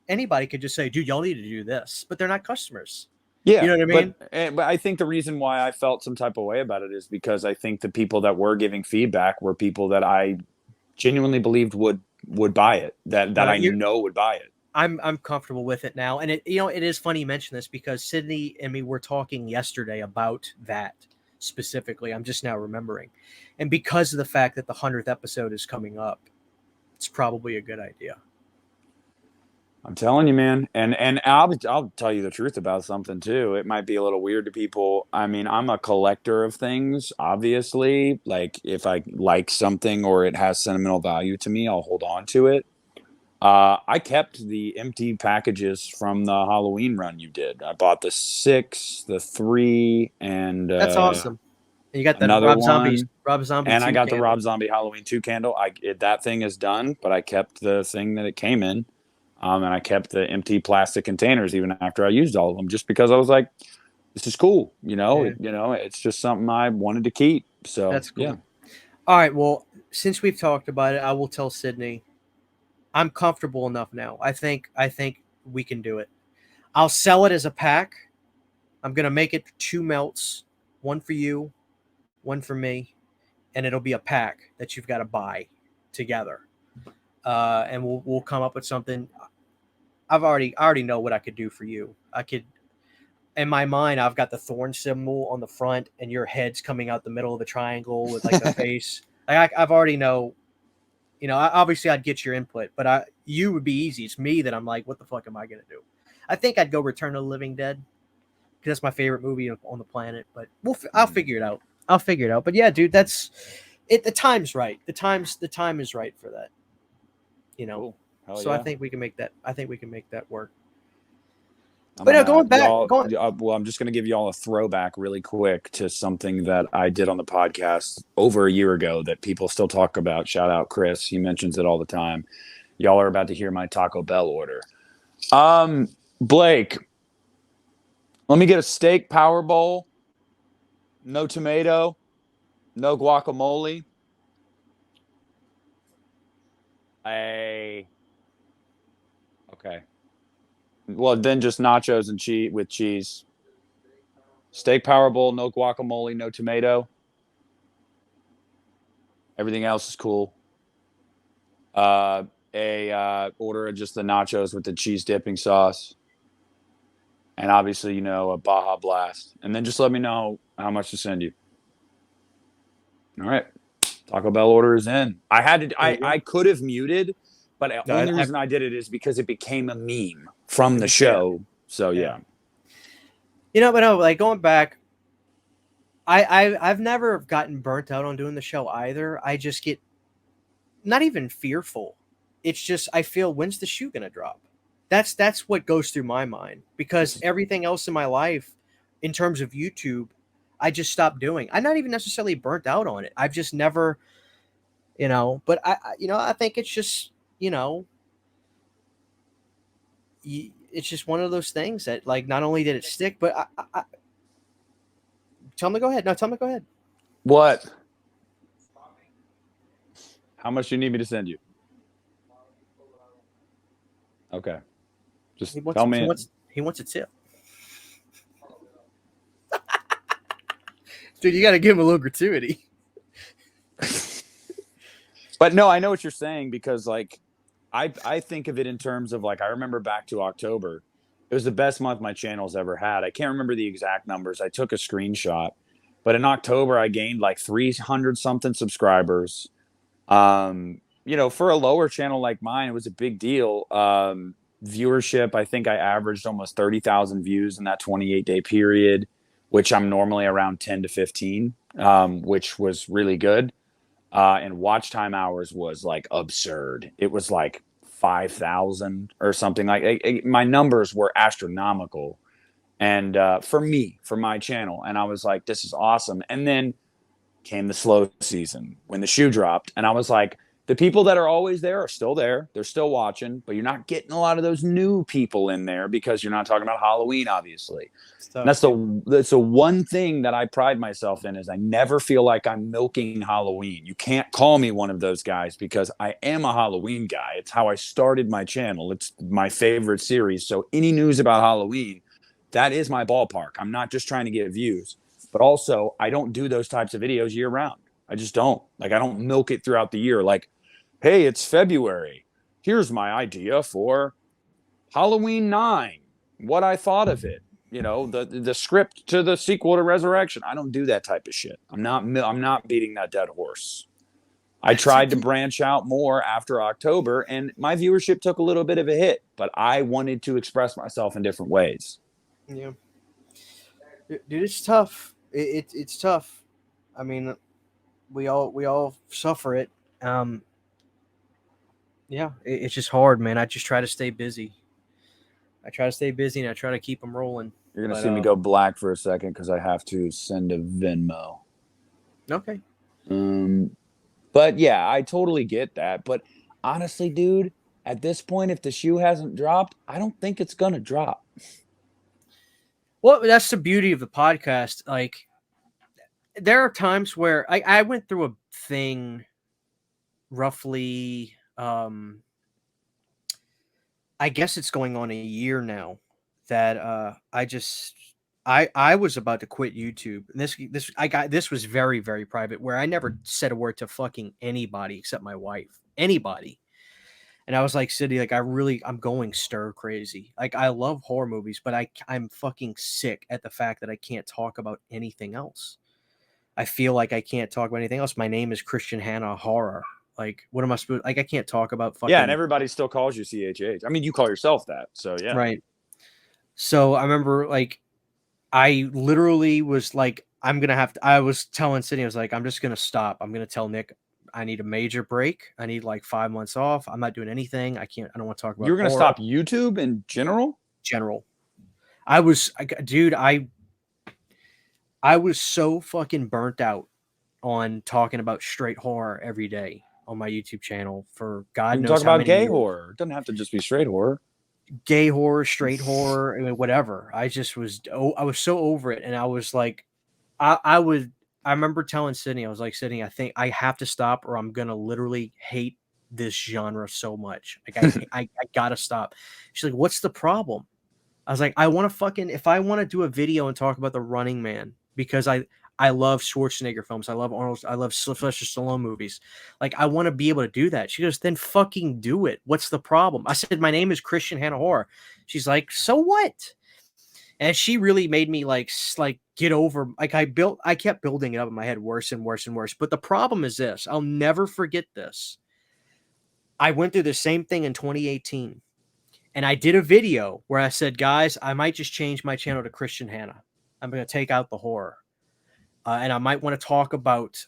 anybody could just say, dude, y'all need to do this, but they're not customers. Yeah, you know what I mean? But I think the reason why I felt some type of way about it is because I think the people that were giving feedback were people that I genuinely believed would buy it, that I know would buy it. I'm comfortable with it now. And it is funny you mention this because Sydney and me were talking yesterday about that specifically. I'm just now remembering. And because of the fact that the 100th episode is coming up, it's probably a good idea. I'm telling you, man. And I'll tell you the truth about something too. It might be a little weird to people. I mean, I'm a collector of things, obviously. Like, if I like something or it has sentimental value to me, I'll hold on to it. I kept the empty packages from the Halloween run you did. I bought the 6, the 3, and that's awesome. And you got the Rob Zombie, and I got the Rob Zombie Halloween 2 candle. That thing is done, but I kept the thing that it came in. And I kept the empty plastic containers even after I used all of them, just because I was like, this is cool. Yeah, It's just something I wanted to keep. So that's yeah. cool. All right, well, since we've talked about it, I will tell Sydney I'm comfortable enough now. I think we can do it. I'll sell it as a pack. I'm gonna make it 2 melts, one for you, one for me, and it'll be a pack that you've got to buy together. And we'll come up with something. I already know what I could do for you. I could, in my mind, I've got the thorn symbol on the front, and your head's coming out the middle of the triangle with like the face. I've already know. Obviously I'd get your input, but you would be easy. It's me that I'm like, what the fuck am I gonna do? I think I'd go Return of the Living Dead because that's my favorite movie on the planet. But I'll figure it out. I'll figure it out. But yeah, dude, that's it. The time's right. The time is right for that. Cool. Hell So yeah. I think we can make that. I think we can make that work. I'm But no, gonna going back, y'all. Well, I'm just gonna give y'all a throwback really quick to something that I did on the podcast over a year ago that people still talk about. Shout out Chris, he mentions it all the time. Y'all are about to hear my Taco Bell order. Blake, let me get a steak power bowl, no tomato, no guacamole, okay. Well, then just nachos and cheese with cheese. Steak power bowl, no guacamole, no tomato. Everything else is cool. Order of just the nachos with the cheese dipping sauce, and obviously a Baja Blast, and then just let me know how much to send you. All right, Taco Bell order is in. I could have muted, but the only reason I did it is because it became a meme from the show. So yeah. But no, like going back, I've never gotten burnt out on doing the show either. I just get not even fearful. It's just I feel, when's the shoe gonna drop? That's what goes through my mind, because everything else in my life, in terms of YouTube, I just stopped doing. I'm not even necessarily burnt out on it. I've just never, But I think it's just, it's just one of those things that, like, not only did it stick, but tell me to go ahead. No, tell me to go ahead. What? How much do you need me to send you? Okay. Just tell me. He wants a tip. Dude, you got to give him a little gratuity. But no, I know what you're saying, because like I think of it in terms of, like, I remember back to October. It was the best month my channel's ever had. I can't remember the exact numbers. I took a screenshot, but in October I gained like 300 something subscribers. For a lower channel like mine, it was a big deal. Viewership, I think I averaged almost 30,000 views in that 28-day period, which I'm normally around 10 to 15, which was really good. And watch time hours was like absurd. It was like 5,000 or something. My numbers were astronomical. And for my channel. And I was like, this is awesome. And then came the slow season when the shoe dropped. And I was like, the people that are always there are still there. They're still watching, but you're not getting a lot of those new people in there because you're not talking about Halloween, obviously. That's the one thing that I pride myself in, is I never feel like I'm milking Halloween. You can't call me one of those guys, because I am a Halloween guy. It's how I started my channel. It's my favorite series. So any news about Halloween, that is my ballpark. I'm not just trying to get views, but also I don't do those types of videos year round. I just don't. Like, I don't milk it throughout the year. Like, hey, it's February. Here's my idea for Halloween 9, what I thought of it. The script to the sequel to Resurrection. I don't do that type of shit. I'm not beating that dead horse. I tried to branch out more after October, and my viewership took a little bit of a hit, but I wanted to express myself in different ways. Yeah. Dude, it's tough. It's tough. I mean, we all suffer it. Yeah, it's just hard, man. I just try to stay busy. And I try to keep them rolling. You're going to see me go black for a second because I have to send a Venmo. Okay. But yeah, I totally get that. But honestly, dude, at this point, if the shoe hasn't dropped, I don't think it's going to drop. Well, that's the beauty of the podcast. Like, there are times where I went through a thing roughly, I guess it's going on a year now, that I was about to quit YouTube. And this was very, very private, where I never said a word to fucking anybody except my wife. Anybody. And I was like, City, like, I'm going stir crazy. Like, I love horror movies, but I'm fucking sick at the fact that I can't talk about anything else. I feel like I can't talk about anything else. My name is Christian Hannah Horror. Like, what am I supposed? Like, I can't talk about Yeah, and fucking. everybody still calls you CHH. I mean, you call yourself that, so yeah. Right. So I remember, like, I literally was like, I'm gonna have to. I was telling Sydney, I was like, I'm just gonna stop. I'm gonna tell Nick I need a major break. I need like 5 months off. I'm not doing anything. I can't. I don't want to talk about You're gonna horror stop YouTube in general? general. Dude, I was so fucking burnt out on talking about straight horror every day on my YouTube channel for You God can talk knows how about many gay years. horror. It doesn't have to just be straight horror. Gay horror, straight horror, I mean, whatever. I was so over it, and I was like, I would. I remember telling Sydney, I was like, Sydney, I think I have to stop, or I'm gonna literally hate this genre so much. Like, I gotta stop. She's like, what's the problem? I was like, I want to fucking, if I want to do a video and talk about The Running Man, because I love Schwarzenegger films. I love Arnold. I love Sylvester Stallone movies. Like, I want to be able to do that. She goes, then fucking do it. What's the problem? I said, my name is Christian Hannah Horror. She's like, so what? And she really made me like get over. Like, I kept building it up in my head worse and worse and worse. But the problem is this: I'll never forget this. I went through the same thing in 2018. And I did a video where I said, guys, I might just change my channel to Christian Hannah. I'm going to take out the horror. And I might want to talk about,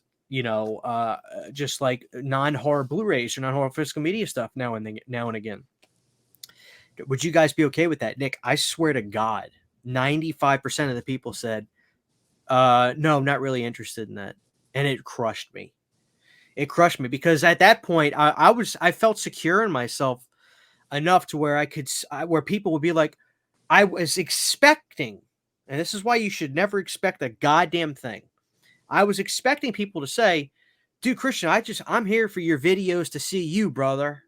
just like non-horror Blu-rays or non-horror physical media stuff now and again. Would you guys be okay with that? Nick, I swear to God, 95% of the people said, no, I'm not really interested in that. And it crushed me. It crushed me because at that point I felt secure in myself enough to where where people would be like, I was expecting, and this is why you should never expect a goddamn thing. I was expecting people to say, dude, Christian, I'm here for your videos to see you, brother.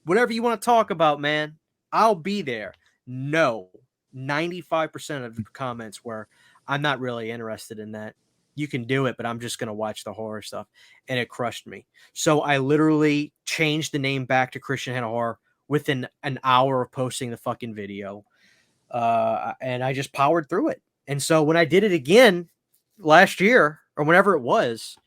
Whatever you want to talk about, man, I'll be there. No, 95% of the comments were, I'm not really interested in that. You can do it, but I'm just going to watch the horror stuff. And it crushed me. So I literally changed the name back to Christian Hannah Horror within an hour of posting the fucking video. And I just powered through it. And so when I did it again last year or whenever it was,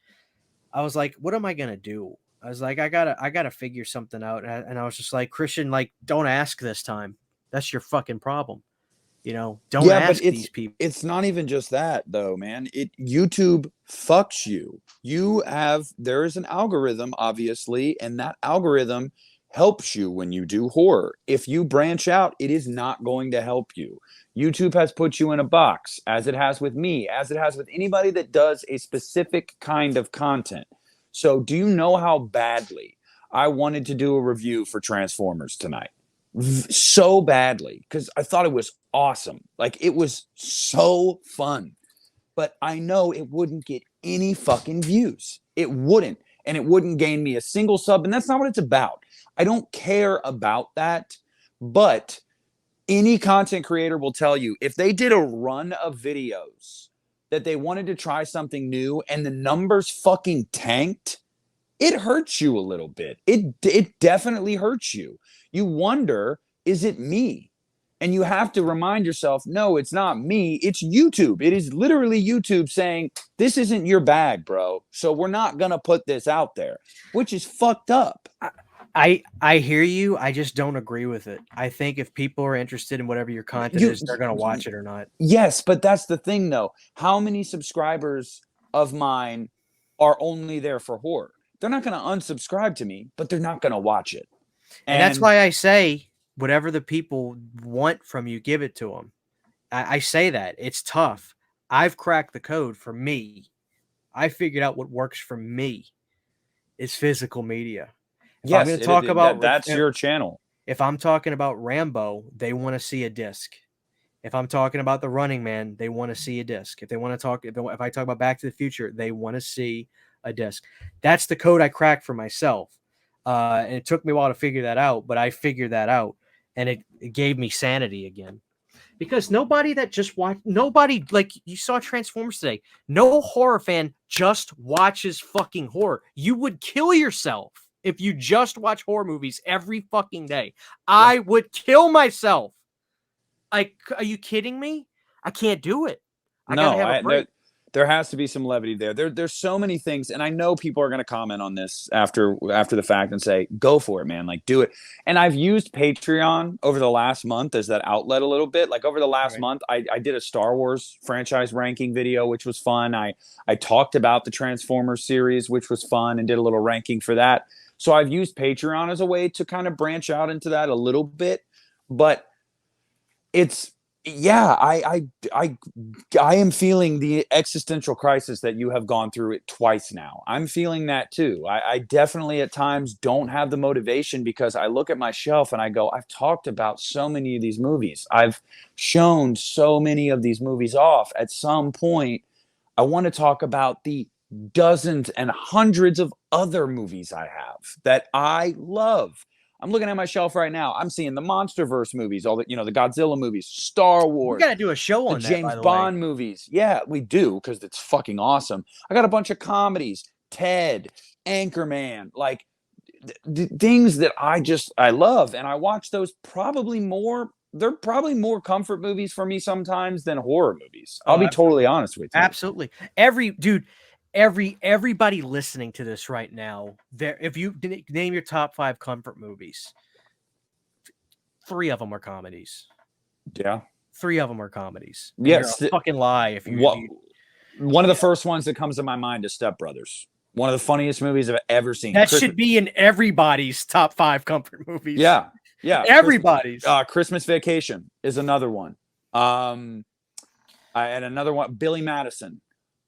I was like, what am I going to do? I was like, I gotta figure something out. And I was just like, Christian, like, don't ask this time. That's your fucking problem. Don't Yeah, but ask these people. it's not even just that though, man. YouTube fucks you. There is an algorithm, obviously, and that algorithm helps you when you do horror. If you branch out, it is not going to help you. YouTube has put you in a box, as it has with me, as it has with anybody that does a specific kind of content. So, do you know how badly I wanted to do a review for Transformers tonight? So badly, because I thought it was awesome. Like, it was so fun. But I know it wouldn't get any fucking views. It wouldn't. And it wouldn't gain me a single sub. And that's not what it's about. I don't care about that. But any content creator will tell you, if they did a run of videos that they wanted to try something new and the numbers fucking tanked, it hurts you a little bit. It definitely hurts you. You wonder, is it me? And you have to remind yourself, no, it's not me. It's YouTube. It is literally YouTube saying, this isn't your bag, bro. So we're not going to put this out there, which is fucked up. I hear you. I just don't agree with it. I think if people are interested in whatever your content is, they're going to watch it or not. Yes, but that's the thing, though. How many subscribers of mine are only there for horror? They're not going to unsubscribe to me, but they're not going to watch it. And that's why I say, whatever the people want from you, give it to them. I say that. It's tough. I've cracked the code for me. I figured out what works for me. It's physical media. If I'm going to talk about that's your channel. If I'm talking about Rambo, they want to see a disc. If I'm talking about The Running Man, they want to see a disc. If they want to talk, if I talk about Back to the Future, they want to see a disc. That's the code I cracked for myself. And it took me a while to figure that out, but I figured that out, and it gave me sanity again. Because nobody that just watch, nobody like you saw Transformers today. No horror fan just watches fucking horror. You would kill yourself if you just watch horror movies every fucking day. I would kill myself. Like, are you kidding me? I can't do it. I gotta have a break. There has to be some levity there. There's so many things, and I know people are going to comment on this after the fact and say, "Go for it, man! Like, do it." And I've used Patreon over the last month as that outlet a little bit. Like over the last month, I did a Star Wars franchise ranking video, which was fun. I talked about the Transformers series, which was fun, and did a little ranking for that. So I've used Patreon as a way to kind of branch out into that a little bit, but it's I am feeling the existential crisis that you have gone through it twice now. I'm feeling that too. I definitely at times don't have the motivation because I look at my shelf and I go, I've talked about so many of these movies. I've shown so many of these movies off. At some point, I want to talk about the dozens and hundreds of other movies I have that I love. I'm looking at my shelf right now. I'm seeing the MonsterVerse movies, all the the Godzilla movies, Star Wars. We gotta do a show on the James Bond movies. Yeah, we do because it's fucking awesome. I got a bunch of comedies, Ted, Anchorman, like things that I love, and I watch those probably more. They're probably more comfort movies for me sometimes than horror movies. I'll be totally honest with you. Absolutely, everybody listening to this right now, if you name your top 5 comfort movies, 3 of them are comedies. Yeah, 3 of them are comedies. Yes, you're a fucking lie. If you one of the first ones that comes to my mind is Step Brothers. One of the funniest movies I've ever seen. That should be in everybody's top 5 comfort movies. Yeah, everybody's. Christmas Vacation is another one. And another one, Billy Madison.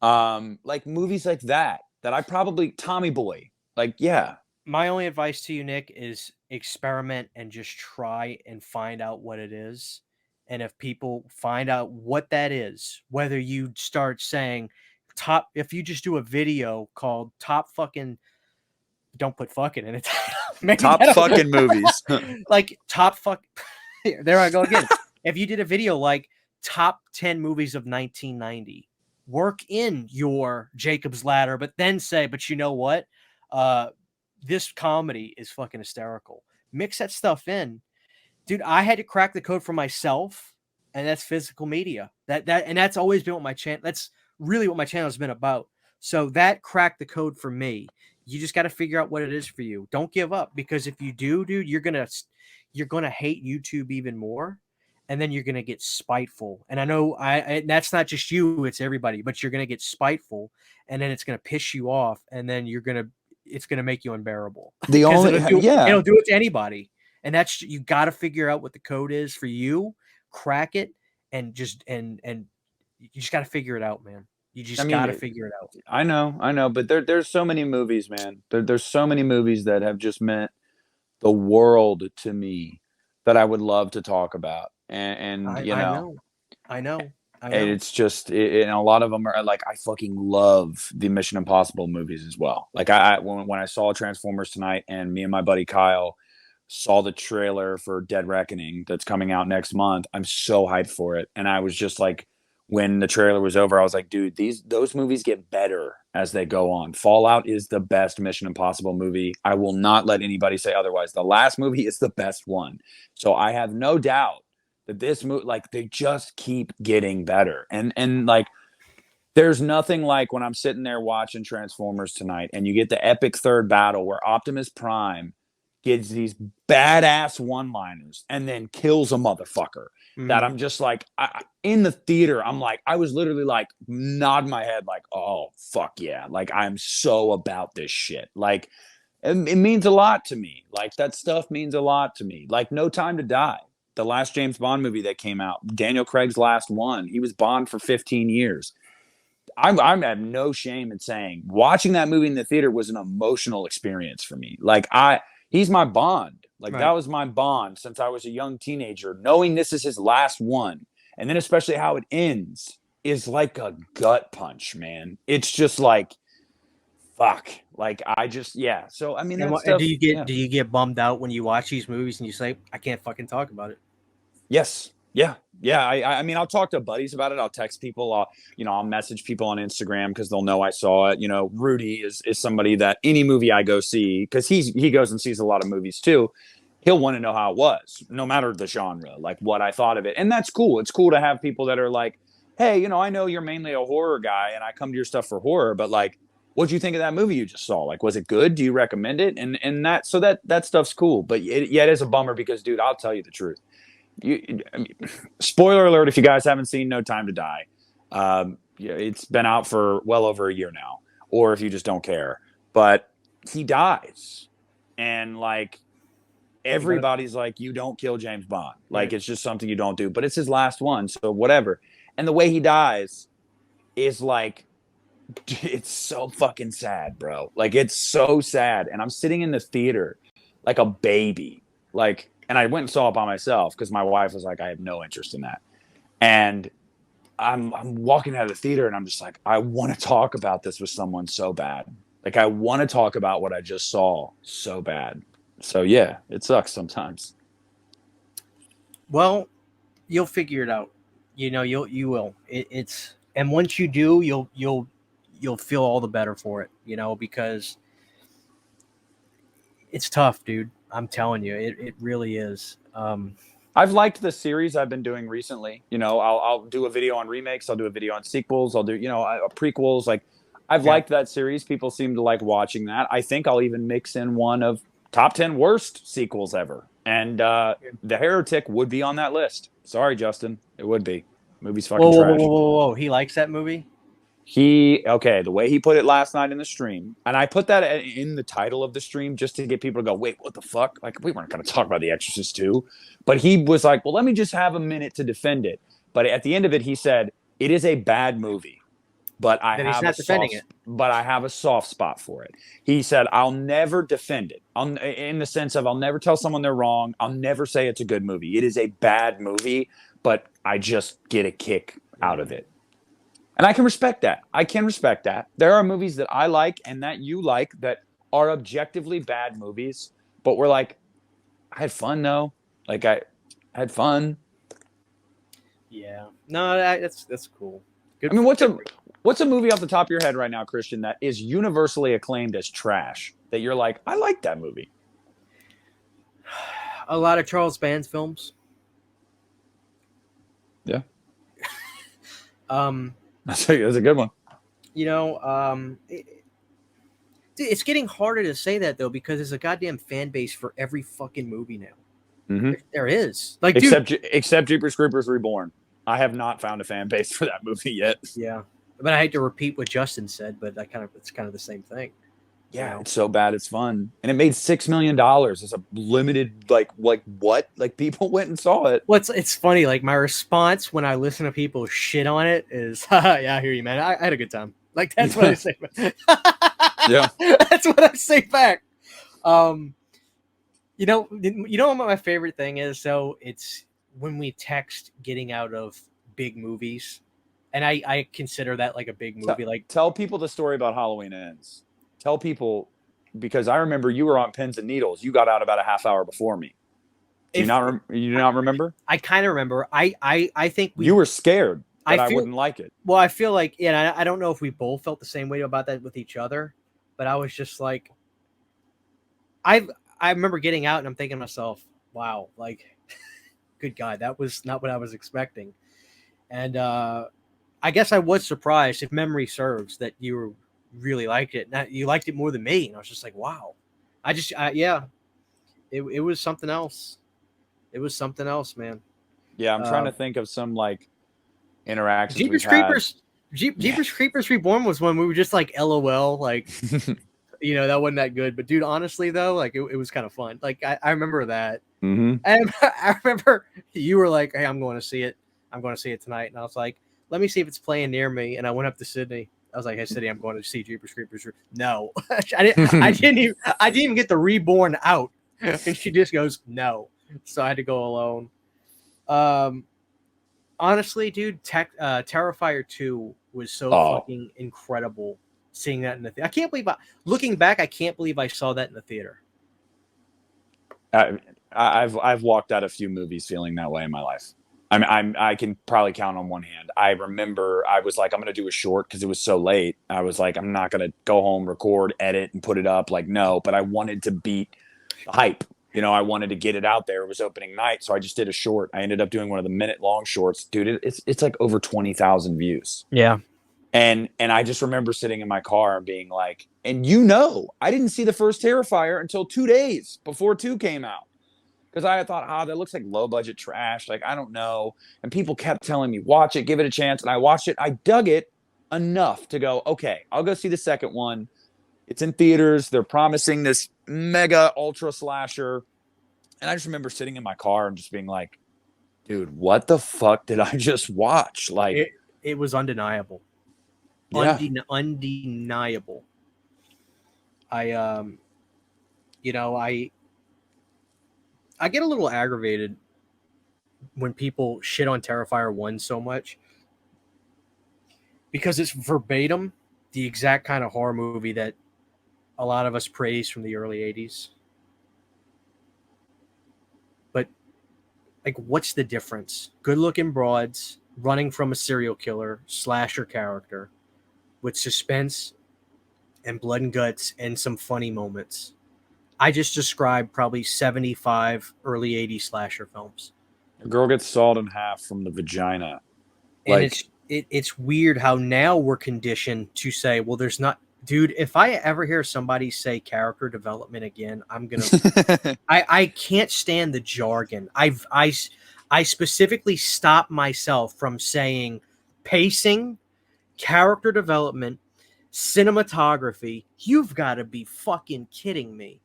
Like movies like that I probably Tommy Boy. Like, yeah. My only advice to you, Nick, is experiment and just try and find out what it is. And if people find out what that is, whether you start saying if you just do a video called top fucking, don't put fucking in it. Top fucking movies. Like top fuck. There I go again. If you did a video like top 10 movies of 1990, work in your Jacob's Ladder, but then say, but you know what? This comedy is fucking hysterical. Mix that stuff in. Dude, I had to crack the code for myself, and that's physical media. And that's always been what my channel. That's really what my channel has been about. So that cracked the code for me. You just got to figure out what it is for you. Don't give up, because if you do, dude, you're gonna hate YouTube even more, and then you're gonna get spiteful. And I know that's not just you; it's everybody. But you're gonna get spiteful, and then it's gonna piss you off, and then it's gonna make you unbearable. It'll do it to anybody. And that's, you got to figure out what the code is for you, crack it, and just and you just got to figure it out, man. You just got to figure it out. I know, but there's so many movies, man. There's so many movies that have just meant the world to me that I would love to talk about. And I know. And it's just, and a lot of them are like, I fucking love the Mission Impossible movies as well. Like when I saw Transformers Tonight, and me and my buddy Kyle saw the trailer for Dead Reckoning that's coming out next month, I'm so hyped for it. And I was just like, when the trailer was over, I was like, dude, those movies get better as they go on. Fallout is the best Mission Impossible movie. I will not let anybody say otherwise. The last movie is the best one. So I have no doubt that this movie, like, they just keep getting better. And like, there's nothing like when I'm sitting there watching Transformers Tonight, and you get the epic third battle where Optimus Prime gets these badass one-liners and then kills a motherfucker. That I'm just like, in the theater, I'm like, I was literally like nodding my head like, oh, fuck yeah. Like, I'm so about this shit. Like, it means a lot to me. Like, that stuff means a lot to me. Like, No Time to Die, the last James Bond movie that came out, Daniel Craig's last one. He was Bond for 15 years. I have no shame in saying watching that movie in the theater was an emotional experience for me. Like, he's my Bond. Like, that was my Bond since I was a young teenager, knowing this is his last one. And then especially how it ends is like a gut punch, man. It's just like, fuck. Like I just, yeah. So I mean, And that what and stuff. Yeah. do you get bummed out when you watch these movies and you say, I can't fucking talk about it? Yes. Yeah. Yeah. I mean, I'll talk to buddies about it. I'll text people. I'll message people on Instagram because they'll know I saw it. Rudy is somebody that any movie I go see, because he goes and sees a lot of movies too. He'll want to know how it was, no matter the genre, like what I thought of it. And that's cool. It's cool to have people that are like, hey, I know you're mainly a horror guy and I come to your stuff for horror, but like, what'd you think of that movie you just saw? Like, was it good? Do you recommend it? And that stuff's cool. But it is a bummer because, dude, I'll tell you the truth. I mean, spoiler alert if you guys haven't seen No Time to Die. It's been out for well over a year now, or if you just don't care. But he dies. And like, everybody's like, you don't kill James Bond. Like, it's just something you don't do. But it's his last one, so whatever. And the way he dies is like, it's so fucking sad, bro. Like, it's so sad. And I'm sitting in the theater like a baby. Like, and I went and saw it by myself because my wife was like, I have no interest in that. And I'm walking out of the theater and I'm just like, I want to talk about this with someone so bad. Like, I want to talk about what I just saw so bad. So yeah, it sucks sometimes. Well, you'll figure it out. You will. It's and once you do, you'll feel all the better for it. Because it's tough, dude. I'm telling you, it really is. I've liked the series I've been doing recently. I'll do a video on remakes. I'll do a video on sequels. I'll do, prequels. Like, I've liked that series. People seem to like watching that. I think I'll even mix in one of top 10 worst sequels ever. And The Heretic would be on that list. Sorry, Justin. It would be. Movie's fucking trash. Whoa. He likes that movie? The way he put it last night in the stream, and I put that in the title of the stream just to get people to go, wait, what the fuck? Like, we weren't going to talk about The Exorcist 2. But he was like, well, let me just have a minute to defend it. But at the end of it, he said, it is a bad movie, but I have a soft spot for it. He said, I'll never defend it in the sense of I'll never tell someone they're wrong. I'll never say it's a good movie. It is a bad movie, but I just get a kick out of it. And I can respect that. There are movies that I like and that you like that are objectively bad movies, but we're like, I had fun though. Like, I had fun. Yeah. No, that's cool. Good. I mean, what's a movie off the top of your head right now, Christian, that is universally acclaimed as trash that you're like, I like that movie? A lot of Charles Band's films. Yeah. That's a good one. It's getting harder to say that though because there's a goddamn fan base for every fucking movie now. Mm-hmm. There is, like, except Jeepers Creepers Reborn. I have not found a fan base for that movie yet. Yeah, but I hate to repeat what Justin said, but it's kind of the same thing. Yeah, it's so bad it's fun, and it made $6 million. It's a limited, like what? Like, people went and saw it. Well, it's funny. Like, my response when I listen to people shit on it is, "Yeah, I hear you, man. I had a good time." Like, that's what I say. Yeah, that's what I say back. You know what my favorite thing is? So it's when we text getting out of big movies, and I consider that like a big movie. Tell people the story about Halloween Ends. Tell people, because I remember you were on pins and needles. You got out about a half hour before me. You do not remember? I kind of remember. I think you were scared that I wouldn't like it. Well, I feel like, I don't know if we both felt the same way about that with each other, but I was just like, I remember getting out and I'm thinking to myself, wow, like, good God, that was not what I was expecting. And I guess I was surprised, if memory serves, that you really liked it. Now, you liked it more than me, and I was just like, wow. It was something else. It was something else, man. Yeah, I'm trying to think of some like interactions. Jeepers Creepers Reborn was one we were just like, LOL, like, that wasn't that good. But dude, honestly though, like, it was kind of fun. Like, I remember that. Mm-hmm. And I remember you were like, hey, I'm going to see it tonight. And I was like, let me see if it's playing near me. And I went up to Sydney. I was like, hey, Sydney, I'm going to see Jeepers Creepers. No, I didn't even get the Reborn out. And she just goes, no. So I had to go alone. Honestly, dude, Terrifier 2 was so Oh, fucking incredible seeing that in the theater. I can't believe looking back, I can't believe I saw that in the theater. I've walked out a few movies feeling that way in my life. I can probably count on one hand. I remember I was like, I'm gonna do a short because it was so late. I was like, I'm not gonna go home, record, edit, and put it up. Like, no, but I wanted to beat the hype. You know, I wanted to get it out there. It was opening night, so I just did a short. I ended up doing one of the minute-long shorts, dude. It's like over 20,000 views. Yeah. And I just remember sitting in my car and being like, and you know, I didn't see the first Terrifier until 2 days before 2 came out. Because I thought, that looks like low budget trash. Like, I don't know. And people kept telling me, watch it, give it a chance. And I watched it. I dug it enough to go, okay, I'll go see the second one. It's in theaters. They're promising this mega ultra slasher. And I just remember sitting in my car and just being like, dude, what the fuck did I just watch? Like, it was undeniable. yeah. Undeniable. I get a little aggravated when people shit on Terrifier 1 so much because it's verbatim the exact kind of horror movie that a lot of us praise from the early 80s. But, like, what's the difference? Good-looking broads running from a serial killer, slasher character with suspense and blood and guts and some funny moments. I just described probably 75 early 80s slasher films. A girl gets sawed in half from the vagina. And it's weird how now we're conditioned to say, well, there's not, dude, if I ever hear somebody say character development again, I'm going to, I can't stand the jargon. I specifically stop myself from saying pacing, character development, cinematography. You've got to be fucking kidding me.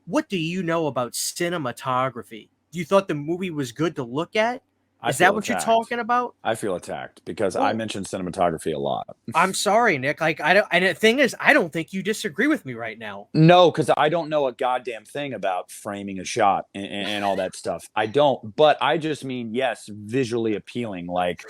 What do you know about cinematography? You thought the movie was good to look at? Is that what you're talking about? I feel attacked because I mentioned cinematography a lot. I'm sorry, Nick. Like, I don't, and the thing is, I don't think you disagree with me right now. No, because I don't know a goddamn thing about framing a shot and all that stuff. I don't, but I just mean, yes, visually appealing. Like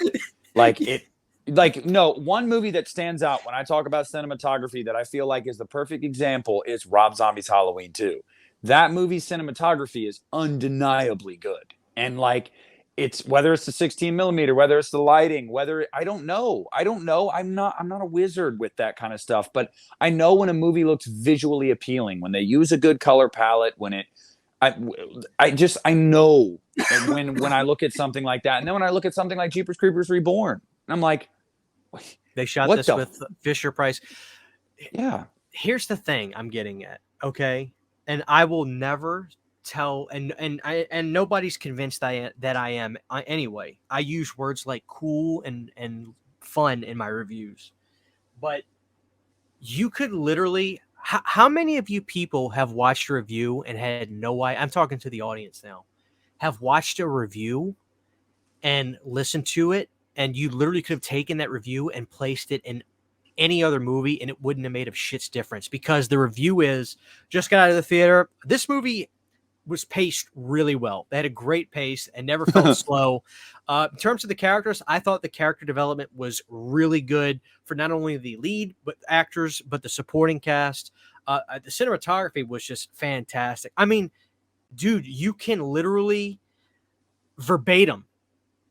no, one movie that stands out when I talk about cinematography that I feel like is the perfect example is Rob Zombie's Halloween 2. That movie's cinematography is undeniably good. And like, it's whether it's the 16 millimeter, whether it's the lighting, whether I don't know. I'm not a wizard with that kind of stuff, but I know when a movie looks visually appealing, when they use a good color palette, when it, I know when I look at something like that. And then when I look at something like Jeepers Creepers Reborn, I'm like, they shot this with Fisher Price. Yeah. Here's the thing I'm getting at. Okay. And I will never tell, and nobody's convinced that I am anyway. I use words like cool and fun in my reviews, but you could literally, how many of you people have watched a review and had no idea? I'm talking to the audience now. Have watched a review and listened to it, and you literally could have taken that review and placed it in any other movie and it wouldn't have made a shit's difference, because the review is just got out of the theater. This movie was paced really well. They had a great pace and never felt slow. In terms of the characters, I thought the character development was really good for not only the lead but actors, but the supporting cast. The cinematography was just fantastic. I mean, dude, you can literally verbatim.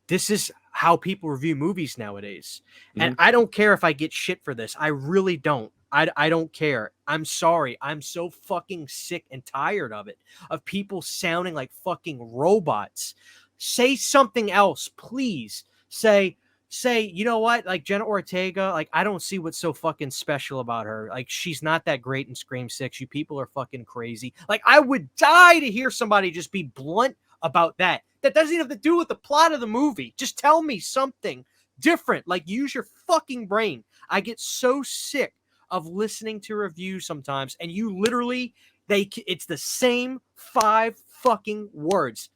This is how people review movies nowadays. And I don't care if I get shit for this. I really don't. I don't care. I'm sorry. I'm so fucking sick and tired of it. Of people sounding like fucking robots. Say something else, please. Say, you know what? Like Jenna Ortega, like I don't see what's so fucking special about her. Like she's not that great in Scream 6. You people are fucking crazy. Like I would die to hear somebody just be blunt about that. That doesn't even have to do with the plot of the movie. Just tell me something different. Like use your fucking brain. I get so sick of listening to reviews sometimes, and you literally, it's the same 5 fucking words.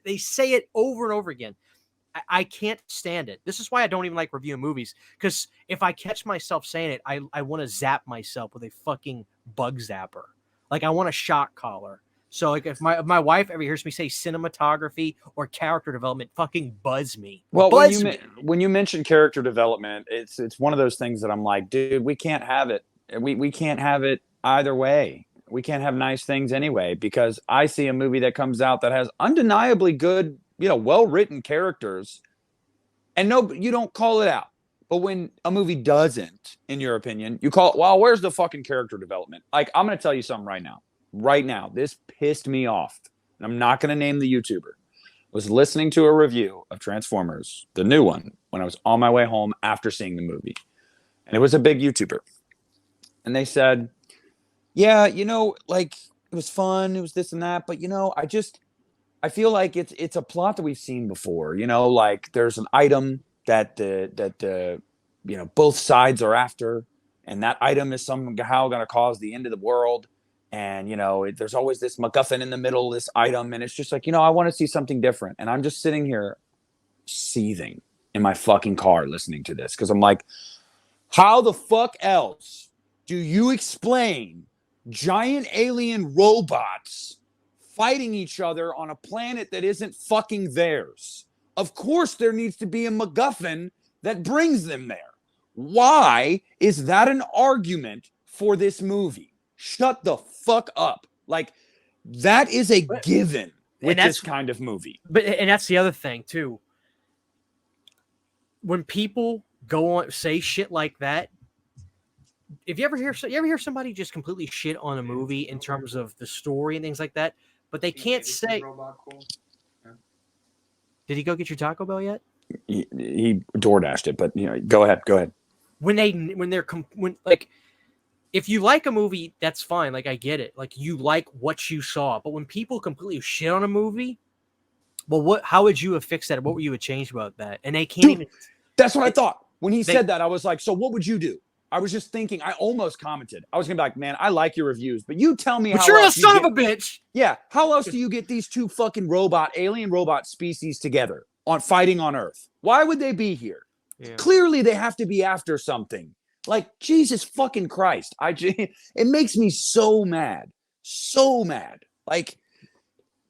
They say it over and over again. I can't stand it. This is why I don't even like reviewing movies, because if I catch myself saying it, I want to zap myself with a fucking bug zapper. Like I want a shock collar. So like if my wife ever hears me say cinematography or character development, fucking buzz me. Well, Buzz me. when you mention character development, it's one of those things that I'm like, dude, we can't have it. We can't have it either way. We can't have nice things anyway, because I see a movie that comes out that has undeniably good, well written characters, and no, you don't call it out. But when a movie doesn't, in your opinion, you call it, well, where's the fucking character development? Like, I'm going to tell you something right now. Right now, this pissed me off. And I'm not going to name the YouTuber. I was listening to a review of Transformers, the new one, when I was on my way home after seeing the movie. And it was a big YouTuber. And they said, yeah, like, it was fun, it was this and that, but I feel like it's a plot that we've seen before. Like there's an item that the both sides are after, and that item is somehow going to cause the end of the world. And there's always this MacGuffin in the middle of this item, and it's just like, I want to see something different. And I'm just sitting here seething in my fucking car listening to this, because I'm like, how the fuck else do you explain giant alien robots fighting each other on a planet that isn't fucking theirs? Of course there needs to be a MacGuffin that brings them there. Why is that an argument for this movie? Shut the fuck up. Like, that is a given with this kind of movie. And that's the other thing too. When people go on say shit like that, if you ever hear somebody just completely shit on a movie in terms of the story and things like that, but they can't say. Did he go get your Taco Bell yet? He DoorDashed it, but go ahead. If you like a movie, that's fine. Like, I get it. Like, you like what you saw, but when people completely shit on a movie, well, how would you have fixed that? What would you have changed about that? And they can't even. That's what I thought when he said that. I was like, so what would you do? I was just thinking, I almost commented. I was going to be like, man, I like your reviews, but you tell me how. But you're a son of a bitch. Yeah. How else do you get these two fucking alien robot species together fighting on Earth? Why would they be here? Yeah. Clearly they have to be after something. Like, Jesus fucking Christ. It makes me so mad. So mad. Like,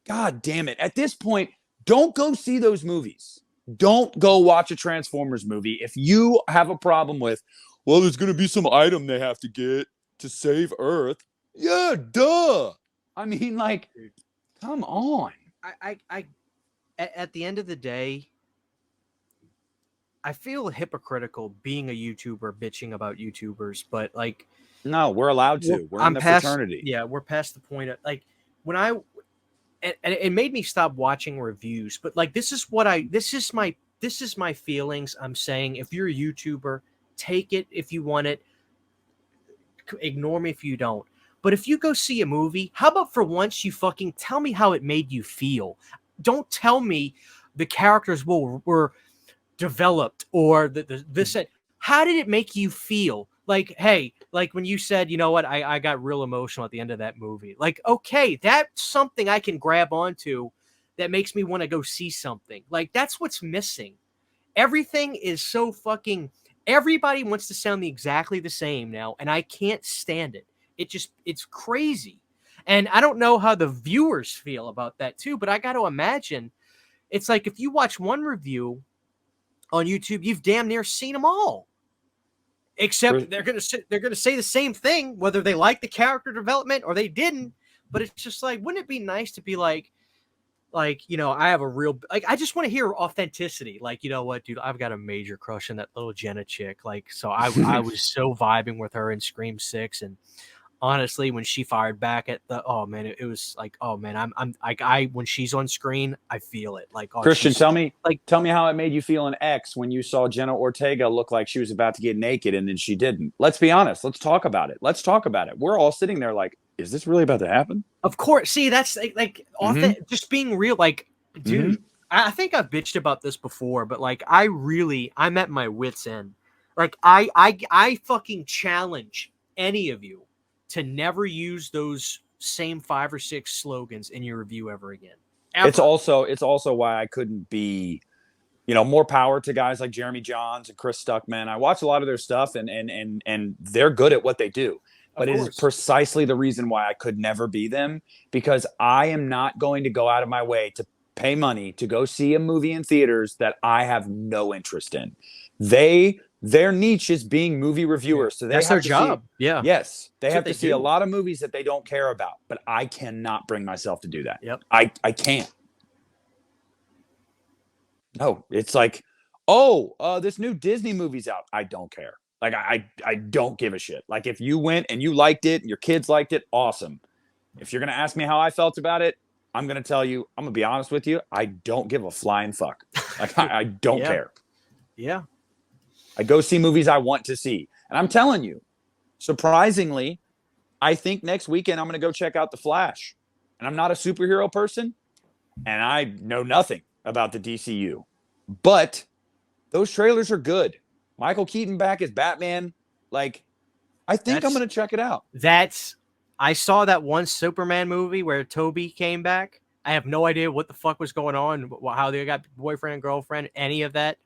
God damn it. At this point, don't go see those movies. Don't go watch a Transformers movie if you have a problem with, well, there's going to be some item they have to get to save Earth. Yeah, duh. I mean, like, come on. At the end of the day, I feel hypocritical being a YouTuber bitching about YouTubers, but like, no, we're allowed to. We're in the fraternity. Yeah, we're past the point of like when and it made me stop watching reviews. But like, this is my feelings. I'm saying, if you're a YouTuber, take it if you want it. Ignore me if you don't. But if you go see a movie, how about for once you fucking tell me how it made you feel? Don't tell me the characters were developed or this. How did it make you feel? Like, hey, like when you said, you know what, I got real emotional at the end of that movie. Like, okay, that's something I can grab onto that makes me want to go see something. Like, that's what's missing. Everything is so fucking. Everybody wants to sound exactly the same now, and I can't stand it. It's crazy. And I don't know how the viewers feel about that too, but I got to imagine it's like if you watch one review on YouTube, you've damn near seen them all. Except they're going to say the same thing, whether they like the character development or they didn't. But it's just like, wouldn't it be nice to be like, I have a real, like, I just want to hear authenticity. Like, you know what, dude, I've got a major crush on that little Jenna chick. Like, so I was so vibing with her in Scream 6. And honestly, when she fired back at it was like, oh man, I'm like, when she's on screen, I feel it. Like, Christian, tell me how it made you feel in X when you saw Jenna Ortega look like she was about to get naked and then she didn't. Let's be honest. Let's talk about it. We're all sitting there like, is this really about to happen? Of course. See, that's like just being real. Like, dude, I think I've bitched about this before, but like, I'm at my wit's end. Like, I fucking challenge any of you to never use those same 5 or 6 slogans in your review ever again. Ever. It's also why I couldn't be, more power to guys like Jeremy Johns and Chris Stuckman. I watch a lot of their stuff and they're good at what they do. Of but it is course. precisely the reason why I could never be them, because I am not going to go out of my way to pay money to go see a movie in theaters that I have no interest in. Their niche is being movie Yeah. reviewers, so they That's their have to see. job. Yeah. Yes, they That's what have to they see a do. lot of movies that they don't care about, but I cannot bring myself to do that. Yep. I can't. No, it's like, oh, this new Disney movie's out. I don't care. Like I don't give a shit. Like if you went and you liked it and your kids liked it, awesome. If you're gonna ask me how I felt about it, I'm gonna tell you. I'm gonna be honest with you. I don't give a flying fuck. Like I don't Yeah. care. Yeah. I go see movies I want to see, and I'm telling you, surprisingly, I think next weekend I'm gonna go check out The Flash. And I'm not a superhero person, and I know nothing about the DCU, but those trailers are good. Michael Keaton back as Batman. Like, I think I'm going to check it out. I saw that one Superman movie where Toby came back. I have no idea what the fuck was going on, how they got boyfriend, girlfriend, any of that.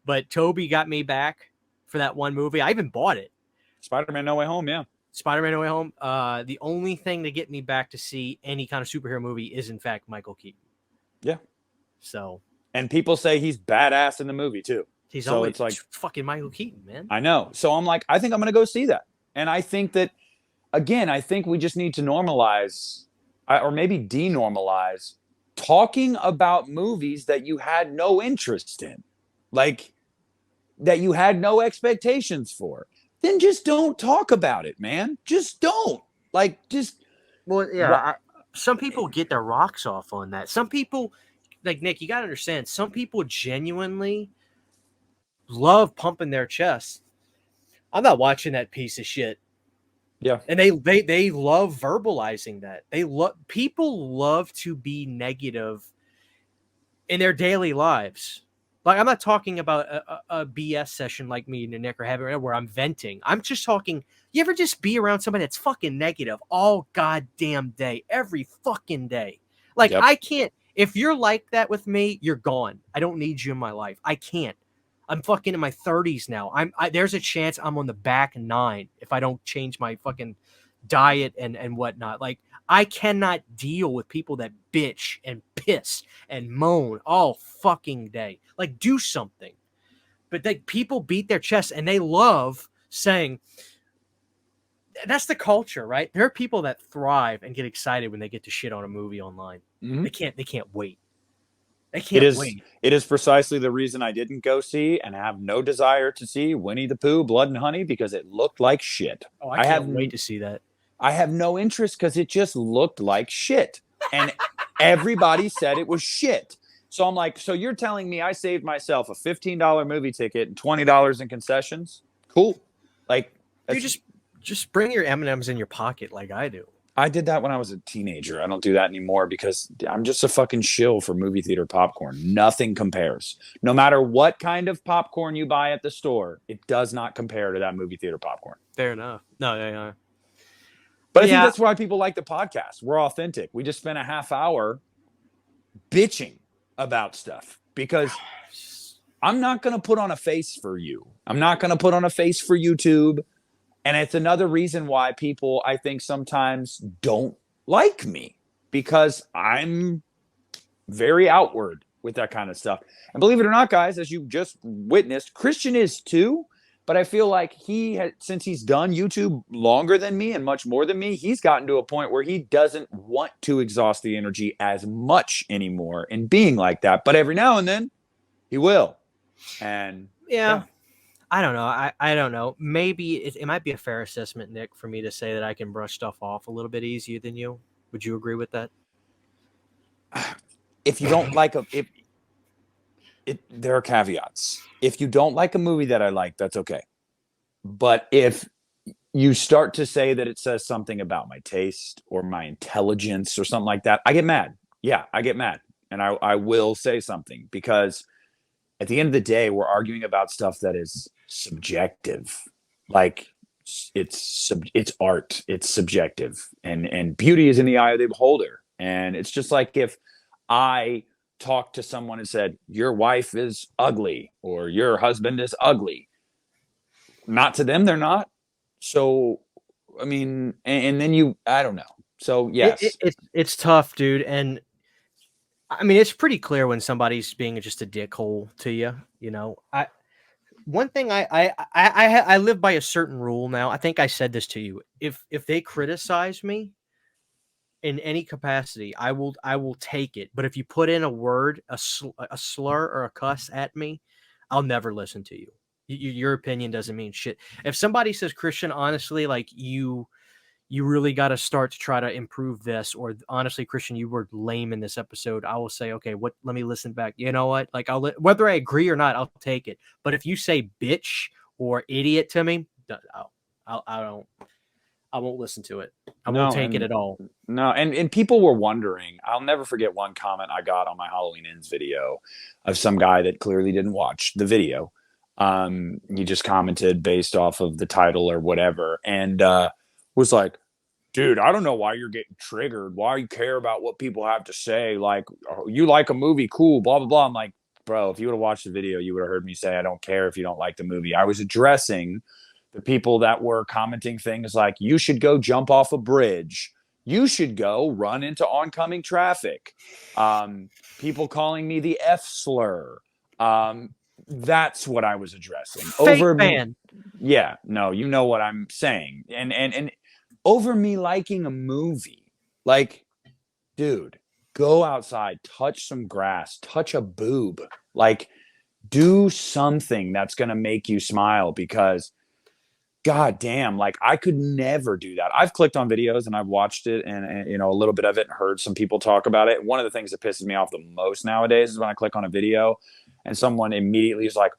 But Toby got me back for that one movie. I even bought it. Spider-Man No Way Home, yeah. Spider-Man No Way Home. The only thing to get me back to see any kind of superhero movie is, in fact, Michael Keaton. Yeah. So. And people say he's badass in the movie, too. He's so always it's like fucking Michael Keaton, man. I know. So I'm like, I think I'm going to go see that. And I think that, again, I think we just need to normalize or maybe denormalize talking about movies that you had no interest in, like that you had no expectations for. Then just don't talk about it, man. Just don't. Like, just. Well, yeah. Some people get their rocks off on that. Some people, like Nick, you got to understand, some people genuinely love pumping their chest. I'm not watching that piece of shit. Yeah. And they love verbalizing that. People love to be negative in their daily lives. Like, I'm not talking about a BS session like me and Nick are having where I'm venting. I'm just talking, you ever just be around somebody that's fucking negative all goddamn day, every fucking day? Like, yep. I can't, if you're like that with me, you're gone. I don't need you in my life. I can't. I'm fucking in my 30s now. There's a chance I'm on the back 9 if I don't change my fucking diet and whatnot. Like, I cannot deal with people that bitch and piss and moan all fucking day. Like, do something. But people beat their chest and they love saying, that's the culture, right? There are people that thrive and get excited when they get to shit on a movie online. Mm-hmm. They can't wait. It is precisely the reason I didn't go see and have no desire to see Winnie the Pooh, Blood and Honey, because it looked like shit. Oh, I can't wait to see that. I have no interest because it just looked like shit. And everybody said it was shit. So I'm like, so you're telling me I saved myself a $15 movie ticket and $20 in concessions? Cool. Like, you just bring your M&Ms in your pocket like I do. I did that when I was a teenager. I don't do that anymore because I'm just a fucking shill for movie theater popcorn. Nothing compares. No matter what kind of popcorn you buy at the store, it does not compare to that movie theater popcorn. Fair enough. No, yeah. But I think that's why people like the podcast. We're authentic. We just spent a half hour bitching about stuff because I'm not going to put on a face for you. I'm not going to put on a face for YouTube. And it's another reason why people, I think, sometimes don't like me because I'm very outward with that kind of stuff. And believe it or not, guys, as you just witnessed, Christian is too. But I feel like since he's done YouTube longer than me and much more than me, he's gotten to a point where he doesn't want to exhaust the energy as much anymore in being like that. But every now and then, he will. And yeah. I don't know. I don't know. Maybe it might be a fair assessment, Nick, for me to say that I can brush stuff off a little bit easier than you. Would you agree with that? If you don't like there are caveats. If you don't like a movie that I like, that's okay. But if you start to say that it says something about my taste or my intelligence or something like that, I get mad. Yeah, I get mad. And I will say something because at the end of the day, we're arguing about stuff that is subjective. Like it's art, it's subjective, and beauty is in the eye of the beholder. And it's just like if I talked to someone and said, your wife is ugly or your husband is ugly. Not to them, they're not. So I mean, and then I don't know. So yes, It's tough, dude. And I mean, it's pretty clear when somebody's being just a dickhole to you. You know, one thing I live by a certain rule now. I think I said this to you. If they criticize me in any capacity, I will take it. But if you put in a word, a slur or a cuss at me, I'll never listen to you. Your opinion doesn't mean shit. If somebody says, Christian, honestly, like you really got to start to try to improve this, or honestly, Christian, you were lame in this episode, I will say, okay, let me listen back. You know what? Like whether I agree or not, I'll take it. But if you say bitch or idiot to me, I won't listen to it. I won't take it at all. No, and people were wondering. I'll never forget one comment I got on my Halloween Ends video of some guy that clearly didn't watch the video. He just commented based off of the title or whatever, and was like, dude, I don't know why you're getting triggered. Why you care about what people have to say? Like, you like a movie, cool, blah, blah, blah. I'm like, bro, if you would have watched the video, you would have heard me say, I don't care if you don't like the movie. I was addressing the people that were commenting things like, you should go jump off a bridge. You should go run into oncoming traffic. People calling me the F slur. That's what I was addressing. Fake fan. Yeah, no, you know what I'm saying. And over me liking a movie. Like, dude, go outside, touch some grass, touch a boob. Like, do something that's going to make you smile, because God damn, like, I could never do that. I've clicked on videos and I've watched it and you know, a little bit of it, and heard some people talk about it. One of the things that pisses me off the most nowadays is when I click on a video and someone immediately is like,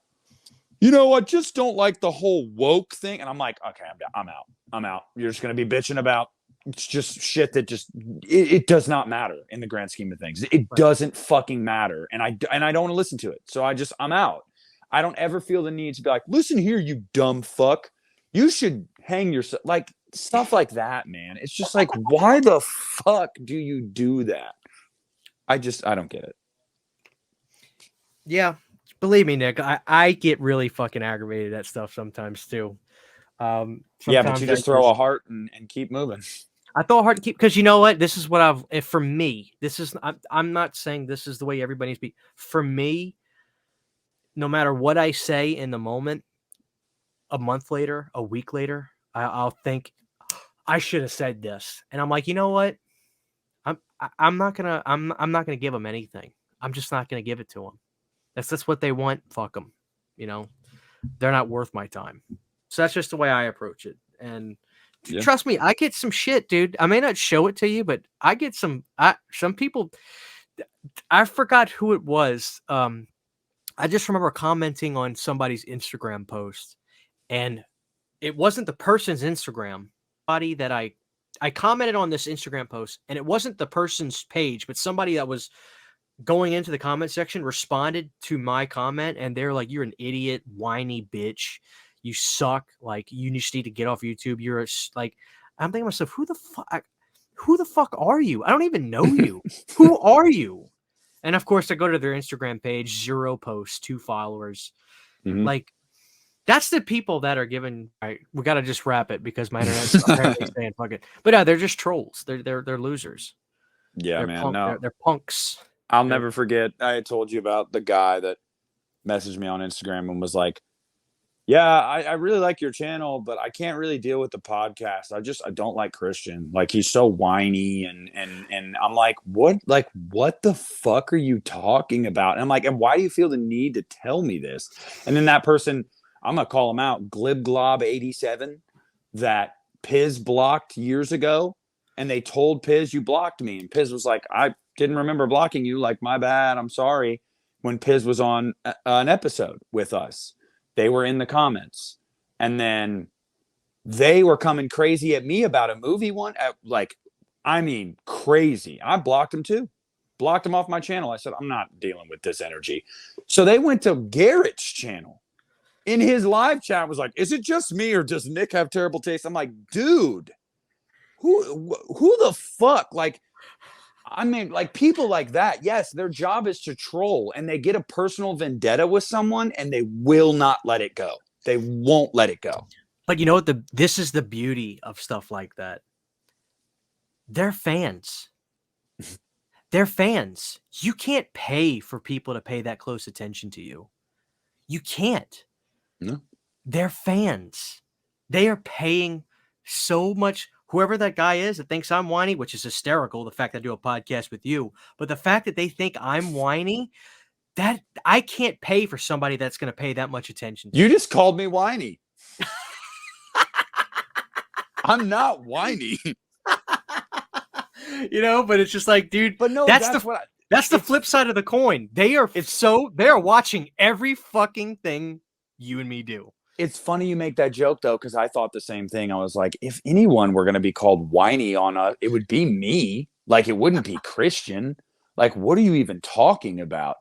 you know, I just don't like the whole woke thing. And I'm like, okay, I'm out. You're just going to be bitching about, it's just shit that just, it does not matter in the grand scheme of things. It doesn't fucking matter. And I don't want to listen to it. So I'm out. I don't ever feel the need to be like, listen here, you dumb fuck. You should hang yourself, like stuff like that, man. It's just like, why the fuck do you do that? I don't get it. Yeah. Believe me, Nick, I get really fucking aggravated at stuff sometimes too. Yeah, but you just throw a heart and keep moving. I throw a heart to keep, because you know what? This is what for me, this is, I'm not saying this is the way everybody needs to be. For me, no matter what I say in the moment, a month later, a week later, I'll think, I should have said this. And I'm like, you know what? I'm not gonna give them anything. I'm just not gonna give it to them. That's what they want. Fuck them. You know, they're not worth my time. So that's just the way I approach it. And trust me, I get some shit, dude. I may not show it to you, but I get some people. I forgot who it was. I just remember commenting on somebody's Instagram post, and it wasn't the person's Instagram. Somebody that I commented on this Instagram post, and it wasn't the person's page, but somebody that was going into the comment section responded to my comment, and they're like, you're an idiot, whiny bitch, you suck, like, you just need to get off YouTube, you're like, I'm thinking to myself, who the fuck are you? I don't even know you. Who are you? And of course I go to their Instagram page, 0 posts, 2 followers. Like, that's the people that are given. All right, we got to just wrap it because my internet's apparently saying fuck it. But no, they're just trolls. They're losers. Yeah, they're man. No, they're punks. I'll never forget. I told you about the guy that messaged me on Instagram and was like, yeah, I really like your channel, but I can't really deal with the podcast. I don't like Christian. Like, he's so whiny and I'm like, what the fuck are you talking about? And I'm like, and why do you feel the need to tell me this? And then that person, I'm gonna call him out, Glibglob87, that Piz blocked years ago, and they told Piz, you blocked me, and Piz was like, I didn't remember blocking you, like, my bad, I'm sorry. When Piz was on an episode with us, they were in the comments, and then they were coming crazy at me about a movie one, like, I mean, crazy. I blocked him too. Blocked him off my channel. I said, I'm not dealing with this energy. So they went to Garrett's channel. In his live chat was like, is it just me or does Nick have terrible taste? I'm like, dude, who the fuck? Like, I mean, like, people like that, yes, their job is to troll, and they get a personal vendetta with someone and they will not let it go. They won't let it go. But you know what? This is the beauty of stuff like that. They're fans. They're fans. You can't pay for people to pay that close attention to you. You can't. No. They're fans. They are paying so much. Whoever that guy is that thinks I'm whiny, which is hysterical, the fact that I do a podcast with you, but the fact that they think I'm whiny, that I can't pay for somebody that's going to pay that much attention to You me. just called me whiny. I'm not whiny. But it's just like, dude, But no, that's the flip side of the coin. They are watching every fucking thing you and me do. It's funny you make that joke though, because I thought the same thing. I was like, if anyone were going to be called whiny on us, it would be me. Like, it wouldn't be Christian. Like, what are you even talking about?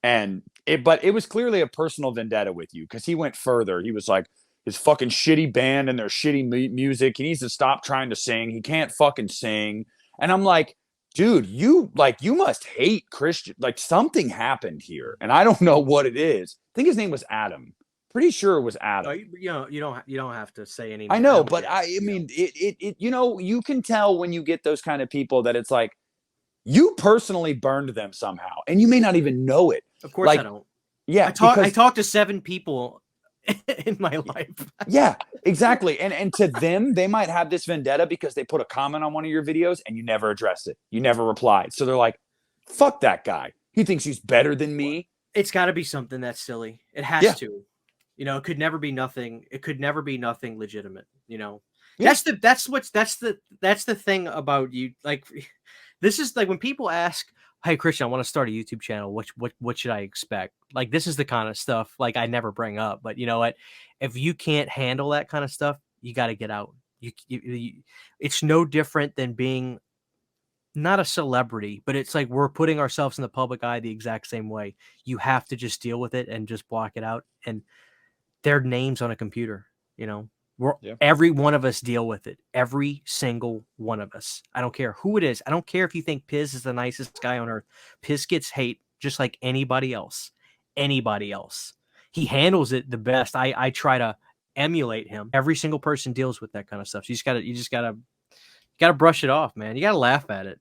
But it was clearly a personal vendetta with you, because he went further. He was like, his fucking shitty band and their shitty music. He needs to stop trying to sing. He can't fucking sing. And I'm like, dude, you must hate Christian. Like, something happened here, and I don't know what it is. I think his name was Adam. Pretty sure it was Adam. You don't have to say anything. I know, but I mean, it you can tell when you get those kind of people that it's like you personally burned them somehow, and you may not even know it. Of course, I don't. Yeah, I talked to 7 people in my life. Yeah, exactly. And to them, they might have this vendetta because they put a comment on one of your videos and you never addressed it. You never replied. So they're like, fuck that guy. He thinks he's better than me. It's got to be something that's silly. It has to. It could never be nothing. It could never be nothing legitimate. That's the thing about you. Like, this is like when people ask, "Hey, Christian, I want to start a YouTube channel. What should I expect?" Like, this is the kind of stuff like I never bring up. But you know what? If you can't handle that kind of stuff, you got to get out. It's no different than being not a celebrity, but it's like we're putting ourselves in the public eye the exact same way. You have to just deal with it and just block it out. And their names on a computer, every one of us deal with it. Every single one of us. I don't care who it is. I don't care if you think Piz is the nicest guy on earth. Piz gets hate just like anybody else. Anybody else. He handles it the best. I try to emulate him. Every single person deals with that kind of stuff. So you just gotta brush it off, man. You gotta laugh at it.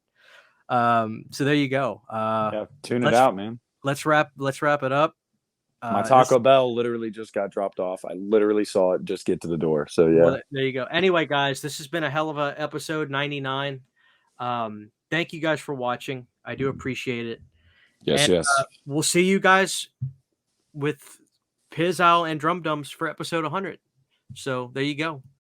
So there you go. Tune it out, man. Let's wrap it up. My Taco Bell literally just got dropped off. I literally saw it just get to the door. So yeah. Well, there you go. Anyway, guys, this has been a hell of a episode 99. Thank you guys for watching. I do appreciate it. Yes. We'll see you guys with Piz Owl and Drum Dums for episode 100. So there you go.